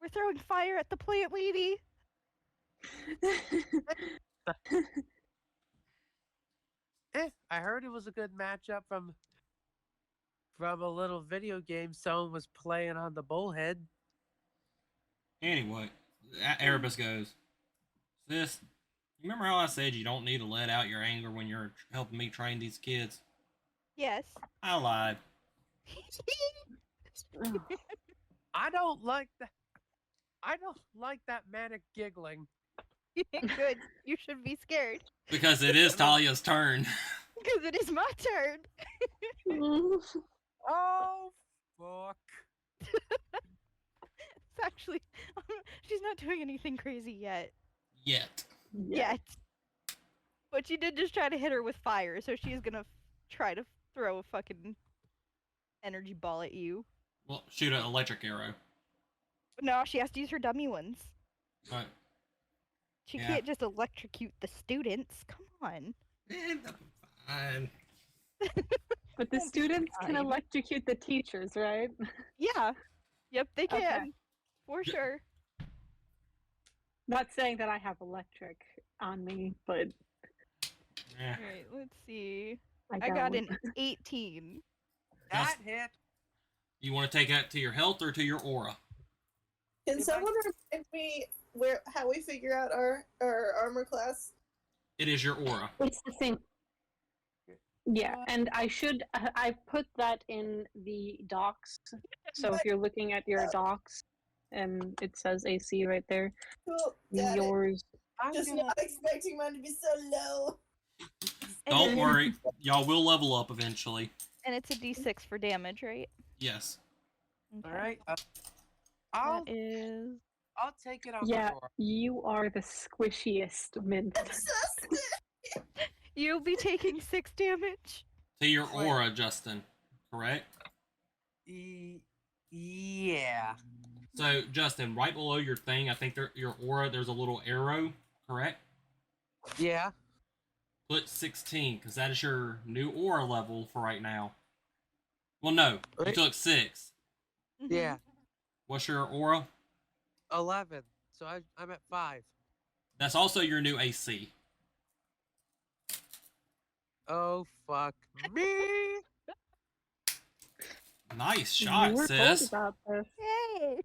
[SPEAKER 4] We're throwing fire at the plant lady?
[SPEAKER 3] I heard it was a good matchup from a little video game someone was playing on the bullhead.
[SPEAKER 1] Anyway, Erebus goes, sis, remember how I said you don't need to let out your anger when you're helping me train these kids?
[SPEAKER 4] Yes.
[SPEAKER 1] I lied.
[SPEAKER 3] I don't like that. I don't like that manic giggling.
[SPEAKER 4] Good. You should be scared.
[SPEAKER 1] Because it is Talia's turn.
[SPEAKER 4] Because it is my turn.
[SPEAKER 3] Oh, fuck.
[SPEAKER 4] It's actually, she's not doing anything crazy yet.
[SPEAKER 1] Yet.
[SPEAKER 4] Yet. But she did just try to hit her with fire, so she's gonna try to throw a fucking energy ball at you.
[SPEAKER 1] Well, shoot an electric arrow.
[SPEAKER 4] No, she has to use her dummy ones.
[SPEAKER 1] Right.
[SPEAKER 4] She
[SPEAKER 1] Yeah.
[SPEAKER 4] can't just electrocute the students. Come on.
[SPEAKER 1] Fine.
[SPEAKER 2] But the
[SPEAKER 4] Won't be
[SPEAKER 2] students can
[SPEAKER 4] fine.
[SPEAKER 2] electrocute the teachers, right?
[SPEAKER 4] Yeah. Yep, they
[SPEAKER 2] Okay.
[SPEAKER 4] can. For sure.
[SPEAKER 2] Not saying that I have electric on me, but
[SPEAKER 1] Yeah.
[SPEAKER 4] Alright, let's see.
[SPEAKER 2] I
[SPEAKER 4] I got
[SPEAKER 2] don't.
[SPEAKER 4] an 18.
[SPEAKER 3] That hit.
[SPEAKER 1] You want to take that to your health or to your aura?
[SPEAKER 5] Can
[SPEAKER 3] If
[SPEAKER 5] someone remind me how we figure out our armor class?
[SPEAKER 1] It is your aura.
[SPEAKER 2] It's the same. Yeah, and I put that in the docs. So if you're looking at your docs, it says AC right there.
[SPEAKER 5] Cool. Got it.
[SPEAKER 2] Yours.
[SPEAKER 3] I'm
[SPEAKER 5] Just
[SPEAKER 3] gonna,
[SPEAKER 5] not expecting mine to be so low.
[SPEAKER 1] Don't worry. Y'all will level up eventually.
[SPEAKER 4] And it's a d6 for damage, right?
[SPEAKER 1] Yes.
[SPEAKER 3] all right. I'll
[SPEAKER 4] That is...
[SPEAKER 3] I'll take it on
[SPEAKER 2] Yeah,
[SPEAKER 3] the door.
[SPEAKER 2] you are the squishiest Minthe.
[SPEAKER 4] You'll be taking 6 damage.
[SPEAKER 1] To your aura, Justin. Correct?
[SPEAKER 3] Yeah.
[SPEAKER 1] So, Justin, right below your thing, I think your aura, there's a little arrow. Correct?
[SPEAKER 3] Yeah.
[SPEAKER 1] Put 16, because that is your new aura level for right now. Well, no. You
[SPEAKER 3] Right.
[SPEAKER 1] took 6.
[SPEAKER 4] Mhm.
[SPEAKER 3] Yeah.
[SPEAKER 1] What's your aura?
[SPEAKER 3] 11. So I'm at 5.
[SPEAKER 1] That's also your new AC.
[SPEAKER 3] Oh fuck me.
[SPEAKER 1] Nice
[SPEAKER 2] You
[SPEAKER 1] shot,
[SPEAKER 2] were told
[SPEAKER 1] sis.
[SPEAKER 2] about this.
[SPEAKER 4] Yay!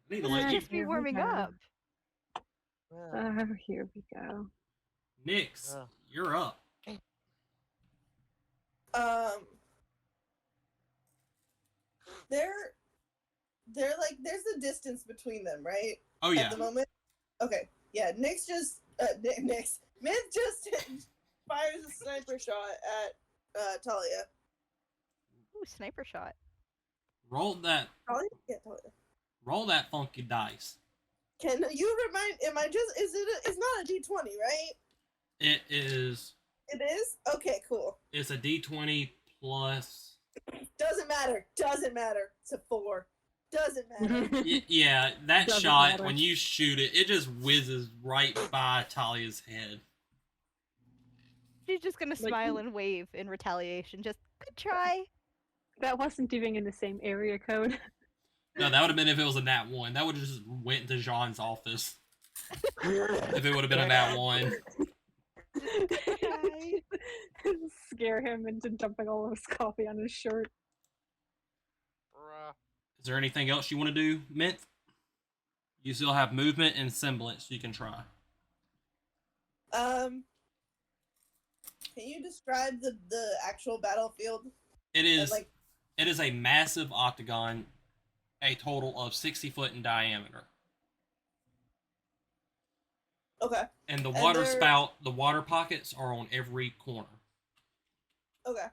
[SPEAKER 1] I need to let you...
[SPEAKER 4] Just be
[SPEAKER 2] Here we
[SPEAKER 4] warming
[SPEAKER 2] go.
[SPEAKER 4] up.
[SPEAKER 3] Uh,
[SPEAKER 2] Oh, here we go.
[SPEAKER 1] Nyx,
[SPEAKER 3] Ugh.
[SPEAKER 1] you're up.
[SPEAKER 5] They're like there's a distance between them, right?
[SPEAKER 1] Oh, yeah.
[SPEAKER 5] At the moment. Okay. Yeah. Nyx just Minthe just fires a sniper shot at Talia.
[SPEAKER 4] Ooh, sniper shot.
[SPEAKER 1] Roll that
[SPEAKER 5] Talia.
[SPEAKER 1] roll that funky dice.
[SPEAKER 5] Can you remind? Am I just? It's not a D20, right?
[SPEAKER 1] It is...
[SPEAKER 5] It is. Okay. Cool.
[SPEAKER 1] It's a D20 plus...
[SPEAKER 5] Doesn't matter. Doesn't matter. It's a 4. Doesn't matter.
[SPEAKER 1] Yeah, that
[SPEAKER 2] Doesn't
[SPEAKER 1] shot,
[SPEAKER 2] matter.
[SPEAKER 1] when you shoot it, it just whizzes right by Talia's head.
[SPEAKER 4] She's just gonna
[SPEAKER 2] Like-
[SPEAKER 4] smile and wave in retaliation. Just, good try.
[SPEAKER 2] That wasn't even in the same area code.
[SPEAKER 1] No, that would have been if it was a nat 1. That would have just went into Jean's office. If it would have been a nat 1.
[SPEAKER 4] Good try.
[SPEAKER 2] Scare him into dumping all of his coffee on his shirt.
[SPEAKER 3] bruh.
[SPEAKER 1] Is there anything else you want to do, Minthe? You still have movement and semblance you can try.
[SPEAKER 5] Can you describe the actual battlefield?
[SPEAKER 1] It is
[SPEAKER 5] like-
[SPEAKER 1] it is a massive octagon, a total of 60 foot in diameter.
[SPEAKER 5] Okay.
[SPEAKER 1] And the
[SPEAKER 5] And
[SPEAKER 1] water
[SPEAKER 5] there-
[SPEAKER 1] spout, the water pockets are on every corner.
[SPEAKER 5] Okay.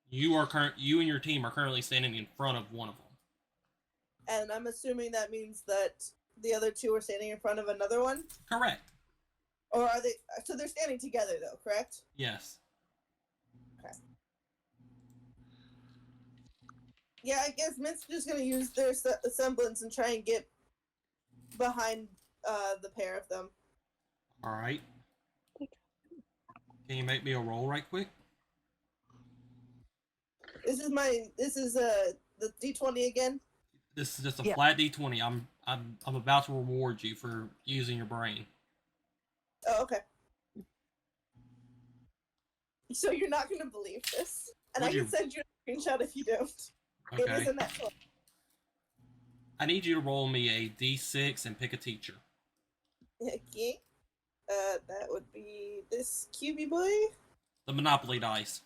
[SPEAKER 1] You and your team are currently standing in front of one of them.
[SPEAKER 5] And I'm assuming that means that the other two are standing in front of another one.
[SPEAKER 1] Correct.
[SPEAKER 5] Or are they? So they're standing together, though, correct?
[SPEAKER 1] Yes.
[SPEAKER 5] Yeah, I guess Mint's just gonna use their semblance and try and get behind the pair of them.
[SPEAKER 1] All right. Can you make me a roll right quick?
[SPEAKER 5] This is the D20 again.
[SPEAKER 1] This is just a flat D20. I'm about to reward you for using your brain.
[SPEAKER 5] Oh, okay. So you're not gonna believe this, and I can send you a screenshot if you don't.
[SPEAKER 1] Okay.
[SPEAKER 5] It is in that book.
[SPEAKER 1] I need you to roll me a D6 and pick a teacher.
[SPEAKER 5] Okay. That would be this QB boy.
[SPEAKER 1] The Monopoly dice.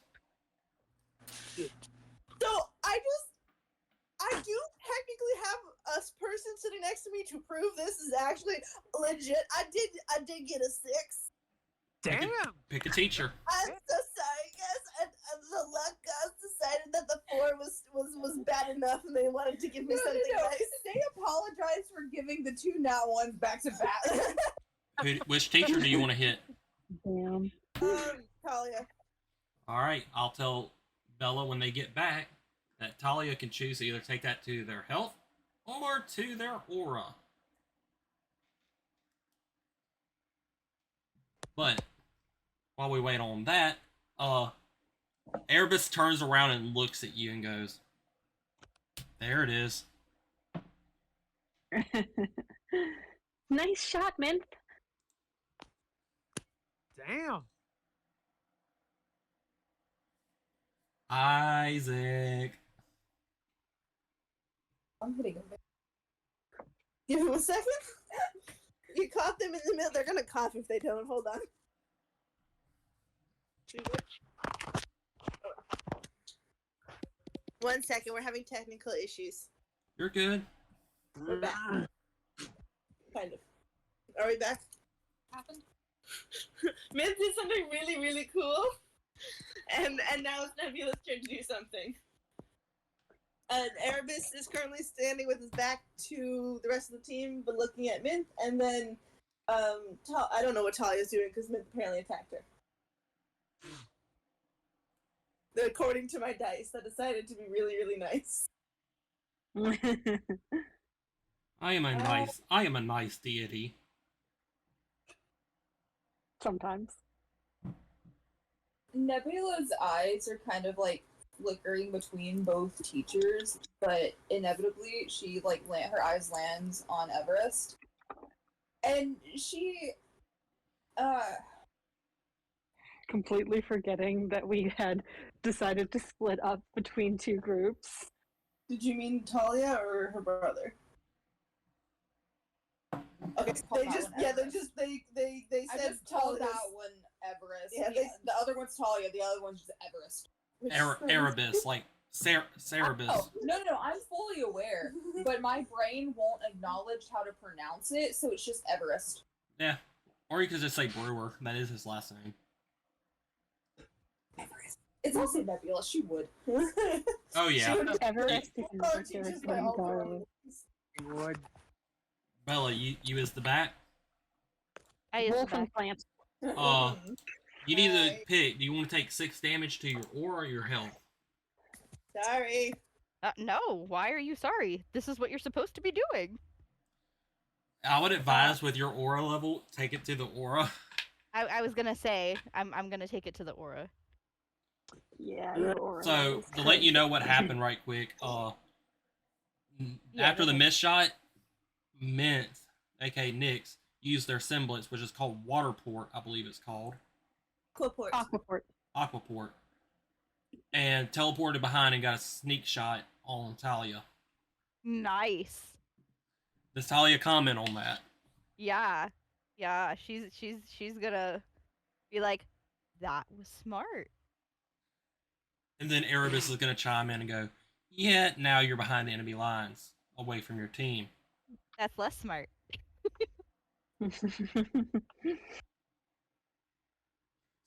[SPEAKER 5] So I do technically have a person sitting next to me to prove this is actually legit. I did get a 6.
[SPEAKER 3] Damn!
[SPEAKER 1] Pick a teacher.
[SPEAKER 5] I'm so sorry, guys. And the luck gods decided that the 4 was bad enough, and they wanted to give me something nice.
[SPEAKER 6] They apologized for giving the 2 nat ones back to back.
[SPEAKER 1] Which teacher do you want to hit?
[SPEAKER 2] Damn.
[SPEAKER 5] Talia.
[SPEAKER 1] All right, I'll tell Bella when they get back that Talia can choose to either take that to their health or to their aura. But while we wait on that, Erebus turns around and looks at you and goes, "There it is."
[SPEAKER 2] Nice shot, Minthe.
[SPEAKER 3] Damn!
[SPEAKER 1] Isaac.
[SPEAKER 6] I'm hitting him.
[SPEAKER 5] Give him a second. You caught them in the middle. They're gonna cough if they don't. Hold on. One second. We're having technical issues.
[SPEAKER 1] You're good.
[SPEAKER 5] We're back. Kind of. Are we back?
[SPEAKER 6] Happened?
[SPEAKER 5] Minthe did something really, really cool. And now it's Nebula's turn to do something. Erebus is currently standing with his back to the rest of the team, but looking at Minthe, and then I don't know what Talia's doing because Minthe apparently attacked her. According to my dice, that decided to be really, really nice.
[SPEAKER 1] I am a nice deity.
[SPEAKER 2] Sometimes.
[SPEAKER 6] Nebula's eyes are kind of like flickering between both teachers, but inevitably she her eyes lands on Everest, and she
[SPEAKER 2] Completely forgetting that we had decided to split up between 2 groups.
[SPEAKER 5] Did you mean Talia or her brother? Okay, they
[SPEAKER 6] I
[SPEAKER 5] said
[SPEAKER 6] just called
[SPEAKER 5] Talia's.
[SPEAKER 6] that one Everest.
[SPEAKER 5] Yeah,
[SPEAKER 6] the other one's Talia. The other one's just Everest.
[SPEAKER 1] Erebus, like Cerebus.
[SPEAKER 6] Oh, no, I'm fully aware, but my brain won't acknowledge how to pronounce it, so it's just Everest.
[SPEAKER 1] Yeah. Or you could just say Brewer. That is his last name.
[SPEAKER 6] Everest. It's also Nebula. She would.
[SPEAKER 1] Oh, yeah.
[SPEAKER 2] Everest is
[SPEAKER 5] Oh,
[SPEAKER 2] in
[SPEAKER 5] Jesus,
[SPEAKER 2] the
[SPEAKER 5] my whole
[SPEAKER 2] Darwin.
[SPEAKER 3] Would.
[SPEAKER 1] Bella, you as the back?
[SPEAKER 4] I use
[SPEAKER 2] Wolf
[SPEAKER 4] the
[SPEAKER 2] and
[SPEAKER 4] back.
[SPEAKER 2] plant.
[SPEAKER 1] You need to pick. Do you want to take 6 damage to your aura or your health?
[SPEAKER 5] Sorry.
[SPEAKER 4] No, why are you sorry? This is what you're supposed to be doing.
[SPEAKER 1] I would advise with your aura level, take it to the aura.
[SPEAKER 4] I was gonna say, I'm gonna take it to the aura.
[SPEAKER 2] Yeah. your aura
[SPEAKER 1] So,
[SPEAKER 2] is
[SPEAKER 1] to let you
[SPEAKER 2] crazy.
[SPEAKER 1] know what happened right quick,
[SPEAKER 4] Yeah,
[SPEAKER 1] after
[SPEAKER 4] go
[SPEAKER 1] the
[SPEAKER 4] ahead.
[SPEAKER 1] miss shot, Minthe, aka Nyx, used their semblance, which is called Waterport, I believe it's called.
[SPEAKER 5] Aquaport.
[SPEAKER 2] Aquaport.
[SPEAKER 1] Aquaport. And teleported behind and got a sneak shot on Talia.
[SPEAKER 4] Nice.
[SPEAKER 1] Does Talia comment on that?
[SPEAKER 4] Yeah. She's gonna be like, that was smart.
[SPEAKER 1] And then Erebus is going to chime in and go, yeah, now you're behind the enemy lines, away from your team.
[SPEAKER 4] That's less smart.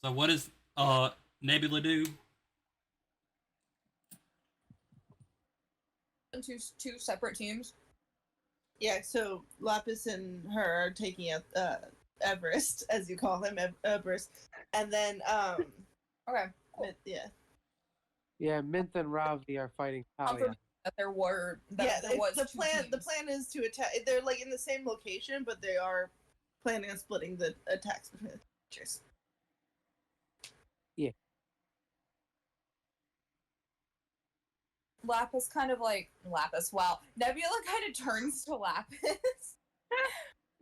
[SPEAKER 1] So what does Nebula do?
[SPEAKER 6] Two separate teams.
[SPEAKER 5] Yeah, so Lapis and her are taking out Everest, as you call him, Everest, and then
[SPEAKER 6] Okay, cool.
[SPEAKER 5] yeah,
[SPEAKER 3] Yeah, Minthe and Ravi are fighting Talia.
[SPEAKER 6] That there were
[SPEAKER 5] yeah.
[SPEAKER 6] there was
[SPEAKER 5] The
[SPEAKER 6] two
[SPEAKER 5] plan
[SPEAKER 6] teams.
[SPEAKER 5] is to attack. They're like in the same location, but they are planning on splitting the attacks between the creatures.
[SPEAKER 6] Lapis kind of like Lapis. Wow, Nebula kind of turns to Lapis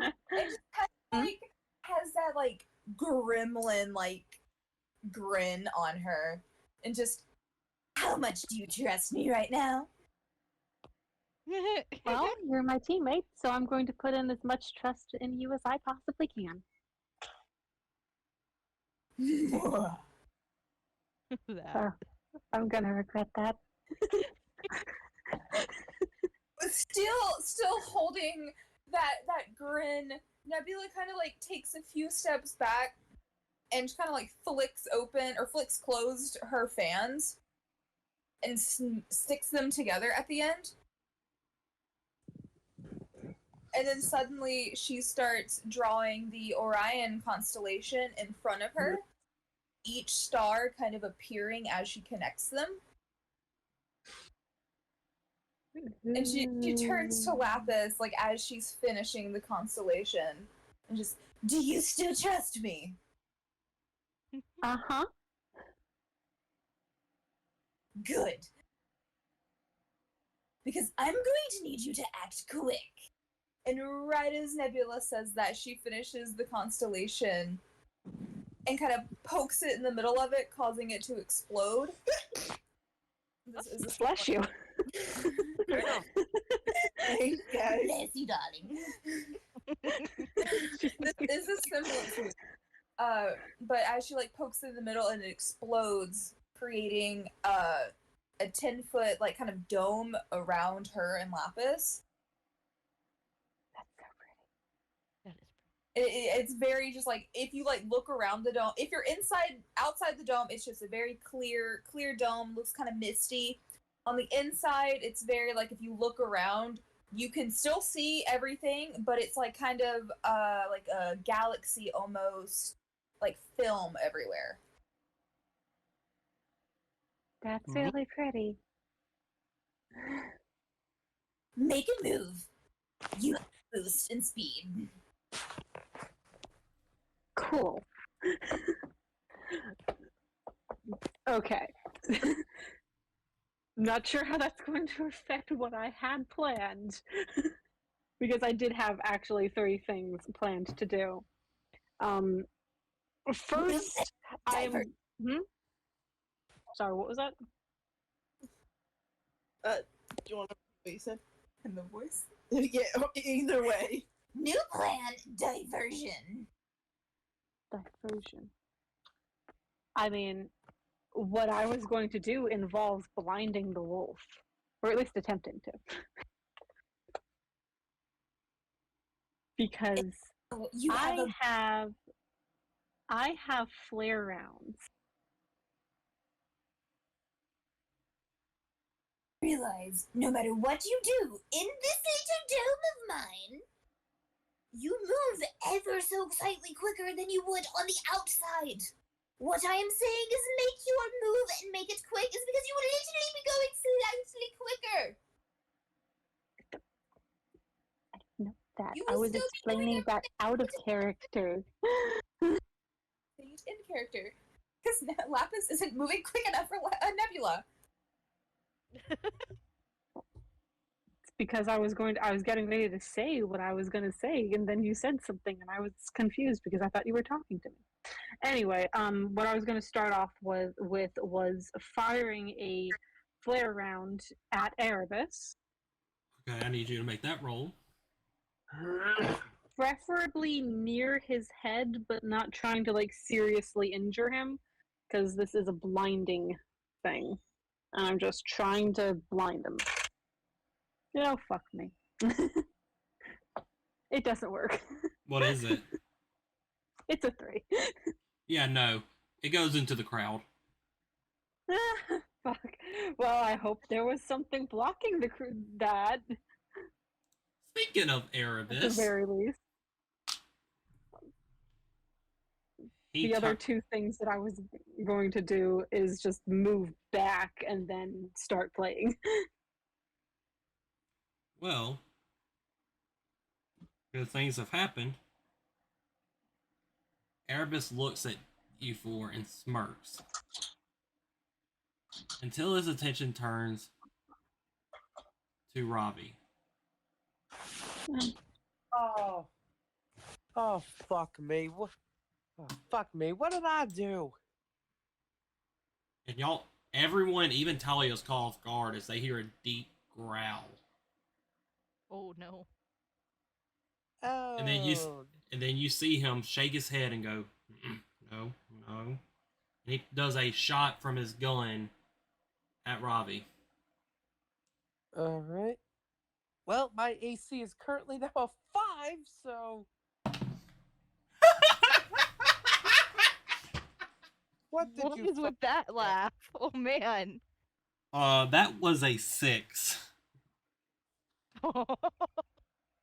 [SPEAKER 6] and just kind of like has that like gremlin like grin on her, and just, how much do you trust me right now?
[SPEAKER 2] Well, you're my teammate, so I'm going to put in as much trust in you as I possibly can.
[SPEAKER 4] That.
[SPEAKER 2] I'm gonna regret that.
[SPEAKER 6] Still holding that grin, Nebula kind of like takes a few steps back and kind of like flicks closed her fans and sticks them together at the end. And then suddenly she starts drawing the Orion constellation in front of her, each star kind of appearing as she connects them. And she turns to Lapis, like, as she's finishing the constellation, and just, do you still trust me?
[SPEAKER 2] Uh-huh.
[SPEAKER 6] Good. Because I'm going to need you to act quick. And right as Nebula says that, she finishes the constellation and kind of pokes it in the middle of it, causing it to explode.
[SPEAKER 2] Bless you.
[SPEAKER 5] Thanks, guys.
[SPEAKER 6] Bless you, darling. This is a semblance. But as she like pokes it in the middle and it explodes, creating a 10-foot like kind of dome around her and Lapis.
[SPEAKER 2] That's so pretty.
[SPEAKER 4] That is pretty.
[SPEAKER 6] It's very just like, if you like look around the dome, if you're outside the dome, it's just a very clear dome, looks kind of misty. On the inside, it's very like, if you look around, you can still see everything, but it's like kind of like a galaxy almost, like film everywhere.
[SPEAKER 2] That's really pretty.
[SPEAKER 6] Make a move. You have a boost in speed.
[SPEAKER 2] Cool. Okay. Not sure how that's going to affect what I had planned. Because I did have actually 3 things planned to do. First, I'm... Sorry, what was that?
[SPEAKER 5] Do you want to what you said?
[SPEAKER 6] In the voice?
[SPEAKER 5] Yeah, either way.
[SPEAKER 6] New plan, diversion.
[SPEAKER 2] Diversion. I mean, what I was going to do involves blinding the wolf. Or at least attempting to. Because I have flare rounds.
[SPEAKER 7] Realize, no matter what you do in this little dome of mine, you move ever so slightly quicker than you would on the outside. What I am saying is make your move and make it quick is because you will literally be going slightly quicker.
[SPEAKER 2] I know that.
[SPEAKER 7] You
[SPEAKER 2] I
[SPEAKER 7] will
[SPEAKER 2] was
[SPEAKER 7] still be
[SPEAKER 2] explaining
[SPEAKER 7] doing
[SPEAKER 2] that out of character.
[SPEAKER 6] In character. Because Lapis isn't moving quick enough for Nebula.
[SPEAKER 2] It's because I was getting ready to say what I was going to say, and then you said something, and I was confused because I thought you were talking to me. Anyway, what I was going to start off with was firing a flare round at Erebus.
[SPEAKER 1] Okay, I need you to make that roll.
[SPEAKER 2] Preferably near his head, but not trying to like seriously injure him, because this is a blinding thing. And I'm just trying to blind him. Fuck me. It doesn't work.
[SPEAKER 1] What is it?
[SPEAKER 2] It's a 3.
[SPEAKER 1] Yeah, no. It goes into the crowd.
[SPEAKER 2] Fuck. Well, I hope there was something blocking that.
[SPEAKER 1] Speaking of
[SPEAKER 2] At the
[SPEAKER 1] Erebus,
[SPEAKER 2] very least. the other two things that I was going to do is just move back and then start playing.
[SPEAKER 1] Well, good things have happened. Erebus looks at you four and smirks. Until his attention turns to Ravi.
[SPEAKER 3] Oh. Oh, fuck me. What? Oh, fuck me. What did I do?
[SPEAKER 1] And y'all, everyone, even Talia's caught off guard as they hear a deep growl.
[SPEAKER 4] Oh no.
[SPEAKER 3] Oh.
[SPEAKER 1] And then you see him shake his head and go, no, no. And he does a shot from his gun at Ravi.
[SPEAKER 3] All right. Well, my AC is currently now a 5, so. What did
[SPEAKER 4] What
[SPEAKER 3] you
[SPEAKER 4] is with that laugh? Oh man.
[SPEAKER 1] That was a 6.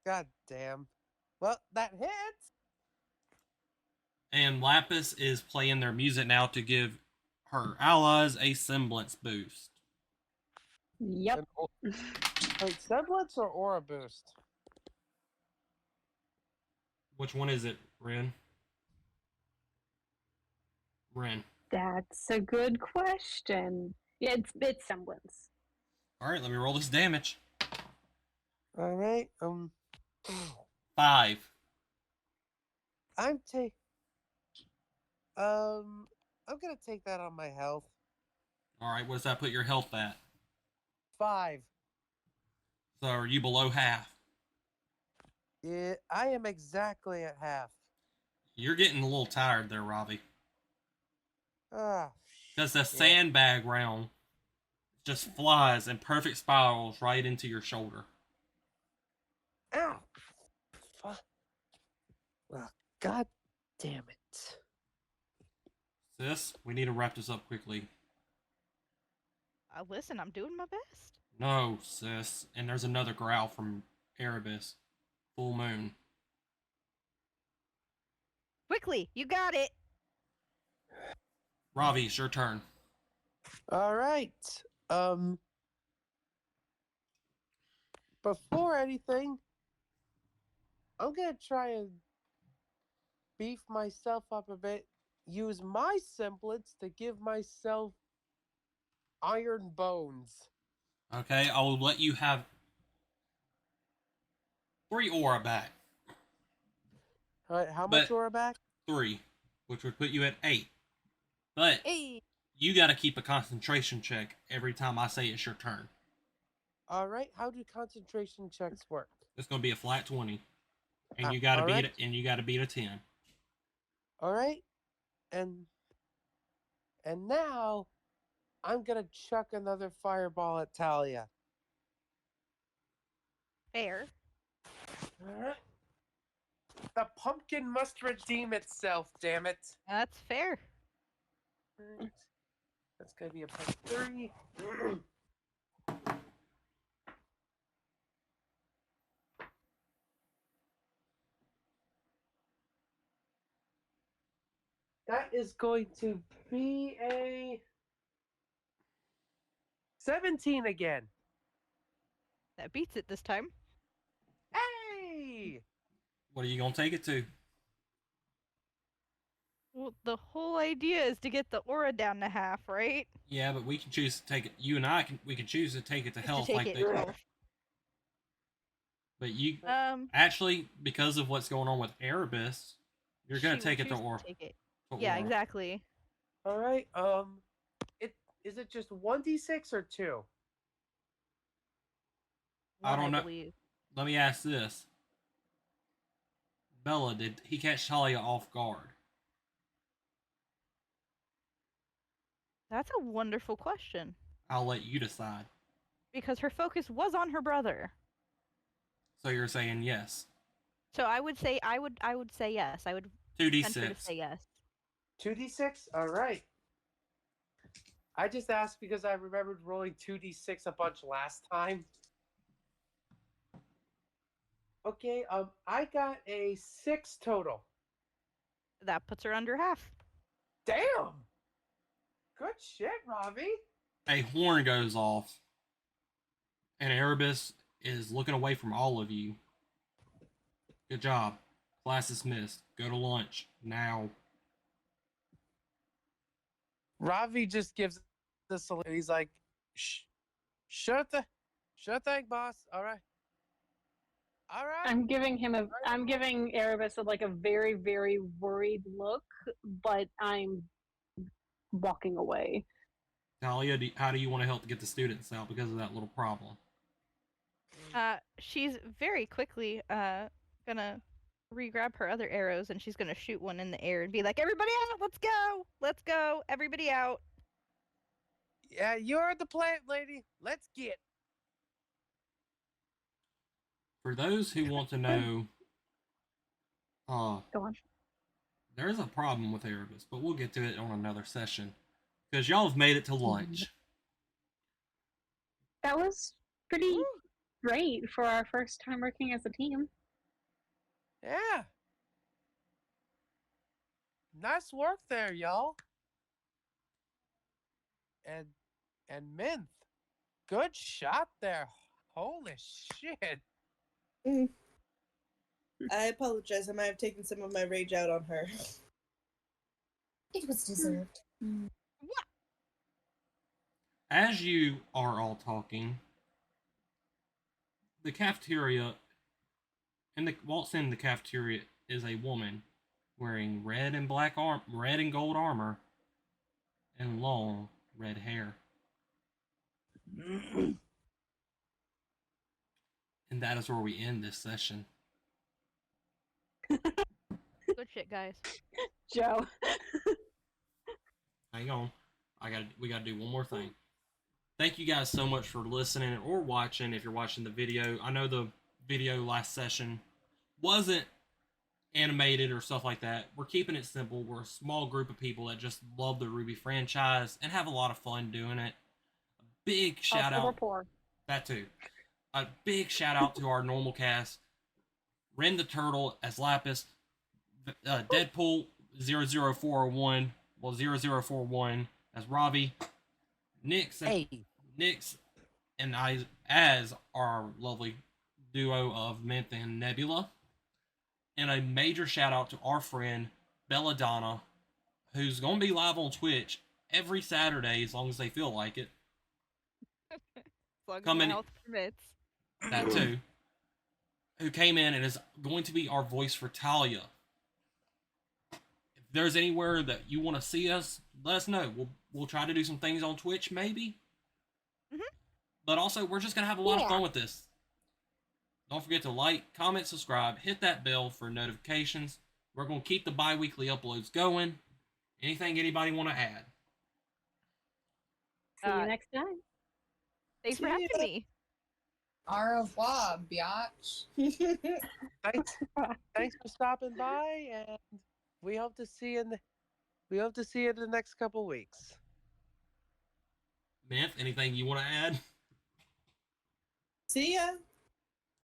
[SPEAKER 3] God damn. Well, that hits.
[SPEAKER 1] And Lapis is playing their music now to give her allies a semblance boost.
[SPEAKER 2] Yep.
[SPEAKER 3] Wait, semblance or aura boost?
[SPEAKER 1] Which one is it, Renn? Renn.
[SPEAKER 2] That's a good question. Yeah, it's semblance.
[SPEAKER 1] All right, let me roll this damage.
[SPEAKER 3] All right.
[SPEAKER 1] 5.
[SPEAKER 3] I'm gonna take that on my health.
[SPEAKER 1] All right, what does that put your health at?
[SPEAKER 3] 5.
[SPEAKER 1] So are you below half?
[SPEAKER 3] Yeah, I am exactly at half.
[SPEAKER 1] You're getting a little tired there, Ravi.
[SPEAKER 3] Ah.
[SPEAKER 1] Because the sandbag round just flies in perfect spirals right into your shoulder.
[SPEAKER 3] Ow. Fuck. Well, god damn it.
[SPEAKER 1] Sis, we need to wrap this up quickly.
[SPEAKER 4] Listen, I'm doing my best.
[SPEAKER 1] No, sis. And there's another growl from Erebus. Full moon.
[SPEAKER 4] Quickly, you got it.
[SPEAKER 1] Ravi, it's your turn.
[SPEAKER 3] All right. Before anything, I'm gonna try and beef myself up a bit. Use my semblance to give myself iron bones.
[SPEAKER 1] Okay, I will let you have 3 aura back.
[SPEAKER 3] All right, how much aura back?
[SPEAKER 1] 3, which would put you at 8. But
[SPEAKER 4] Hey.
[SPEAKER 1] you got to keep a concentration check every time I say it's your turn.
[SPEAKER 3] All right, how do concentration checks work?
[SPEAKER 1] It's going to be a flat 20, and you got to beat it. And you got to beat a 10.
[SPEAKER 3] All right, and now I'm gonna chuck another fireball at Talia.
[SPEAKER 4] Fair.
[SPEAKER 3] All right. The pumpkin must redeem itself. Damn it.
[SPEAKER 4] That's fair.
[SPEAKER 3] Right. That's gonna be a +3. That is going to be a 17 again.
[SPEAKER 4] That beats it this time.
[SPEAKER 3] Hey!
[SPEAKER 1] What are you going to take it to?
[SPEAKER 4] Well, the whole idea is to get the aura down to half, right?
[SPEAKER 1] Yeah, but we can choose to take it. You and I we can choose to take it to health,
[SPEAKER 4] take
[SPEAKER 1] like
[SPEAKER 4] it
[SPEAKER 1] they.
[SPEAKER 4] health.
[SPEAKER 1] But you
[SPEAKER 4] actually,
[SPEAKER 1] because of what's going on with Erebus, you're gonna take it to aura.
[SPEAKER 4] Yeah, exactly.
[SPEAKER 3] All right. Is it just 1d6 or 2?
[SPEAKER 1] I don't know.
[SPEAKER 4] Believe.
[SPEAKER 1] Let me ask this. Bella, did he catch Talia off guard?
[SPEAKER 4] That's a wonderful question.
[SPEAKER 1] I'll let you decide.
[SPEAKER 4] Because her focus was on her brother.
[SPEAKER 1] So you're saying yes.
[SPEAKER 4] So I would say I would say yes. I would
[SPEAKER 1] 2d6.
[SPEAKER 4] to say yes.
[SPEAKER 3] 2d6? All right. I just asked because I remembered rolling 2d6 a bunch last time. Okay, I got a 6 total.
[SPEAKER 4] That puts her under half.
[SPEAKER 3] Damn! Good shit, Ravi.
[SPEAKER 1] A horn goes off, and Erebus is looking away from all of you. Good job. Class dismissed. Go to lunch. Now.
[SPEAKER 3] Ravi just gives the salute. He's like, shh. Sure thing, boss. All right.
[SPEAKER 2] I'm giving Erebus like a very, very worried look, but I'm walking away.
[SPEAKER 1] Talia, how do you want to help to get the students out because of that little problem?
[SPEAKER 4] She's very quickly gonna re-grab her other arrows and she's gonna shoot one in the air and be like, "Everybody out! Let's go! Everybody out!"
[SPEAKER 3] Yeah, you're the plant lady. Let's get.
[SPEAKER 1] For those who want to know,
[SPEAKER 2] Go on.
[SPEAKER 1] there's a problem with Erebus, but we'll get to it on another session. Because y'all have made it to lunch.
[SPEAKER 2] That was pretty great for our first time working as a team.
[SPEAKER 3] Yeah. Nice work there, y'all. And Minthe, good shot there. Holy shit.
[SPEAKER 5] I apologize. I might have taken some of my rage out on her.
[SPEAKER 7] It was deserved.
[SPEAKER 1] As you are all talking, the cafeteria, walks in the cafeteria is a woman wearing red and gold armor and long red hair. And that is where we end this session.
[SPEAKER 4] Good shit, guys.
[SPEAKER 2] Joe.
[SPEAKER 1] Hang on. We gotta do one more thing. Thank you guys so much for listening or watching if you're watching the video. I know the video last session wasn't animated or stuff like that. We're keeping it simple. We're a small group of people that just love the RWBY franchise and have a lot of fun doing it. A big shout out. That too. A big shout out to our normal cast. Renn the Turtle as Lapis. Deadpool 00401. Well, 0041 as Ravi. Nix and I as our lovely duo of Minthe and Nebula. And a major shout out to our friend Belladonna, who's going to be live on Twitch every Saturday as long as they feel like it.
[SPEAKER 4] As long as my health permits.
[SPEAKER 1] That too. Who came in and is going to be our voice for Talia. If there's anywhere that you want to see us, let us know. We'll try to do some things on Twitch, maybe. But also, we're just going to have a lot of fun with this. Don't forget to like, comment, subscribe, hit that bell for notifications. We're going to keep the bi-weekly uploads going. Anything anybody want to add?
[SPEAKER 2] See you next time.
[SPEAKER 4] Thanks for having me.
[SPEAKER 6] Au revoir, biatch.
[SPEAKER 3] Thanks for stopping by, and we hope to see you in the next couple weeks.
[SPEAKER 1] Minthe, anything you want to add?
[SPEAKER 5] See ya.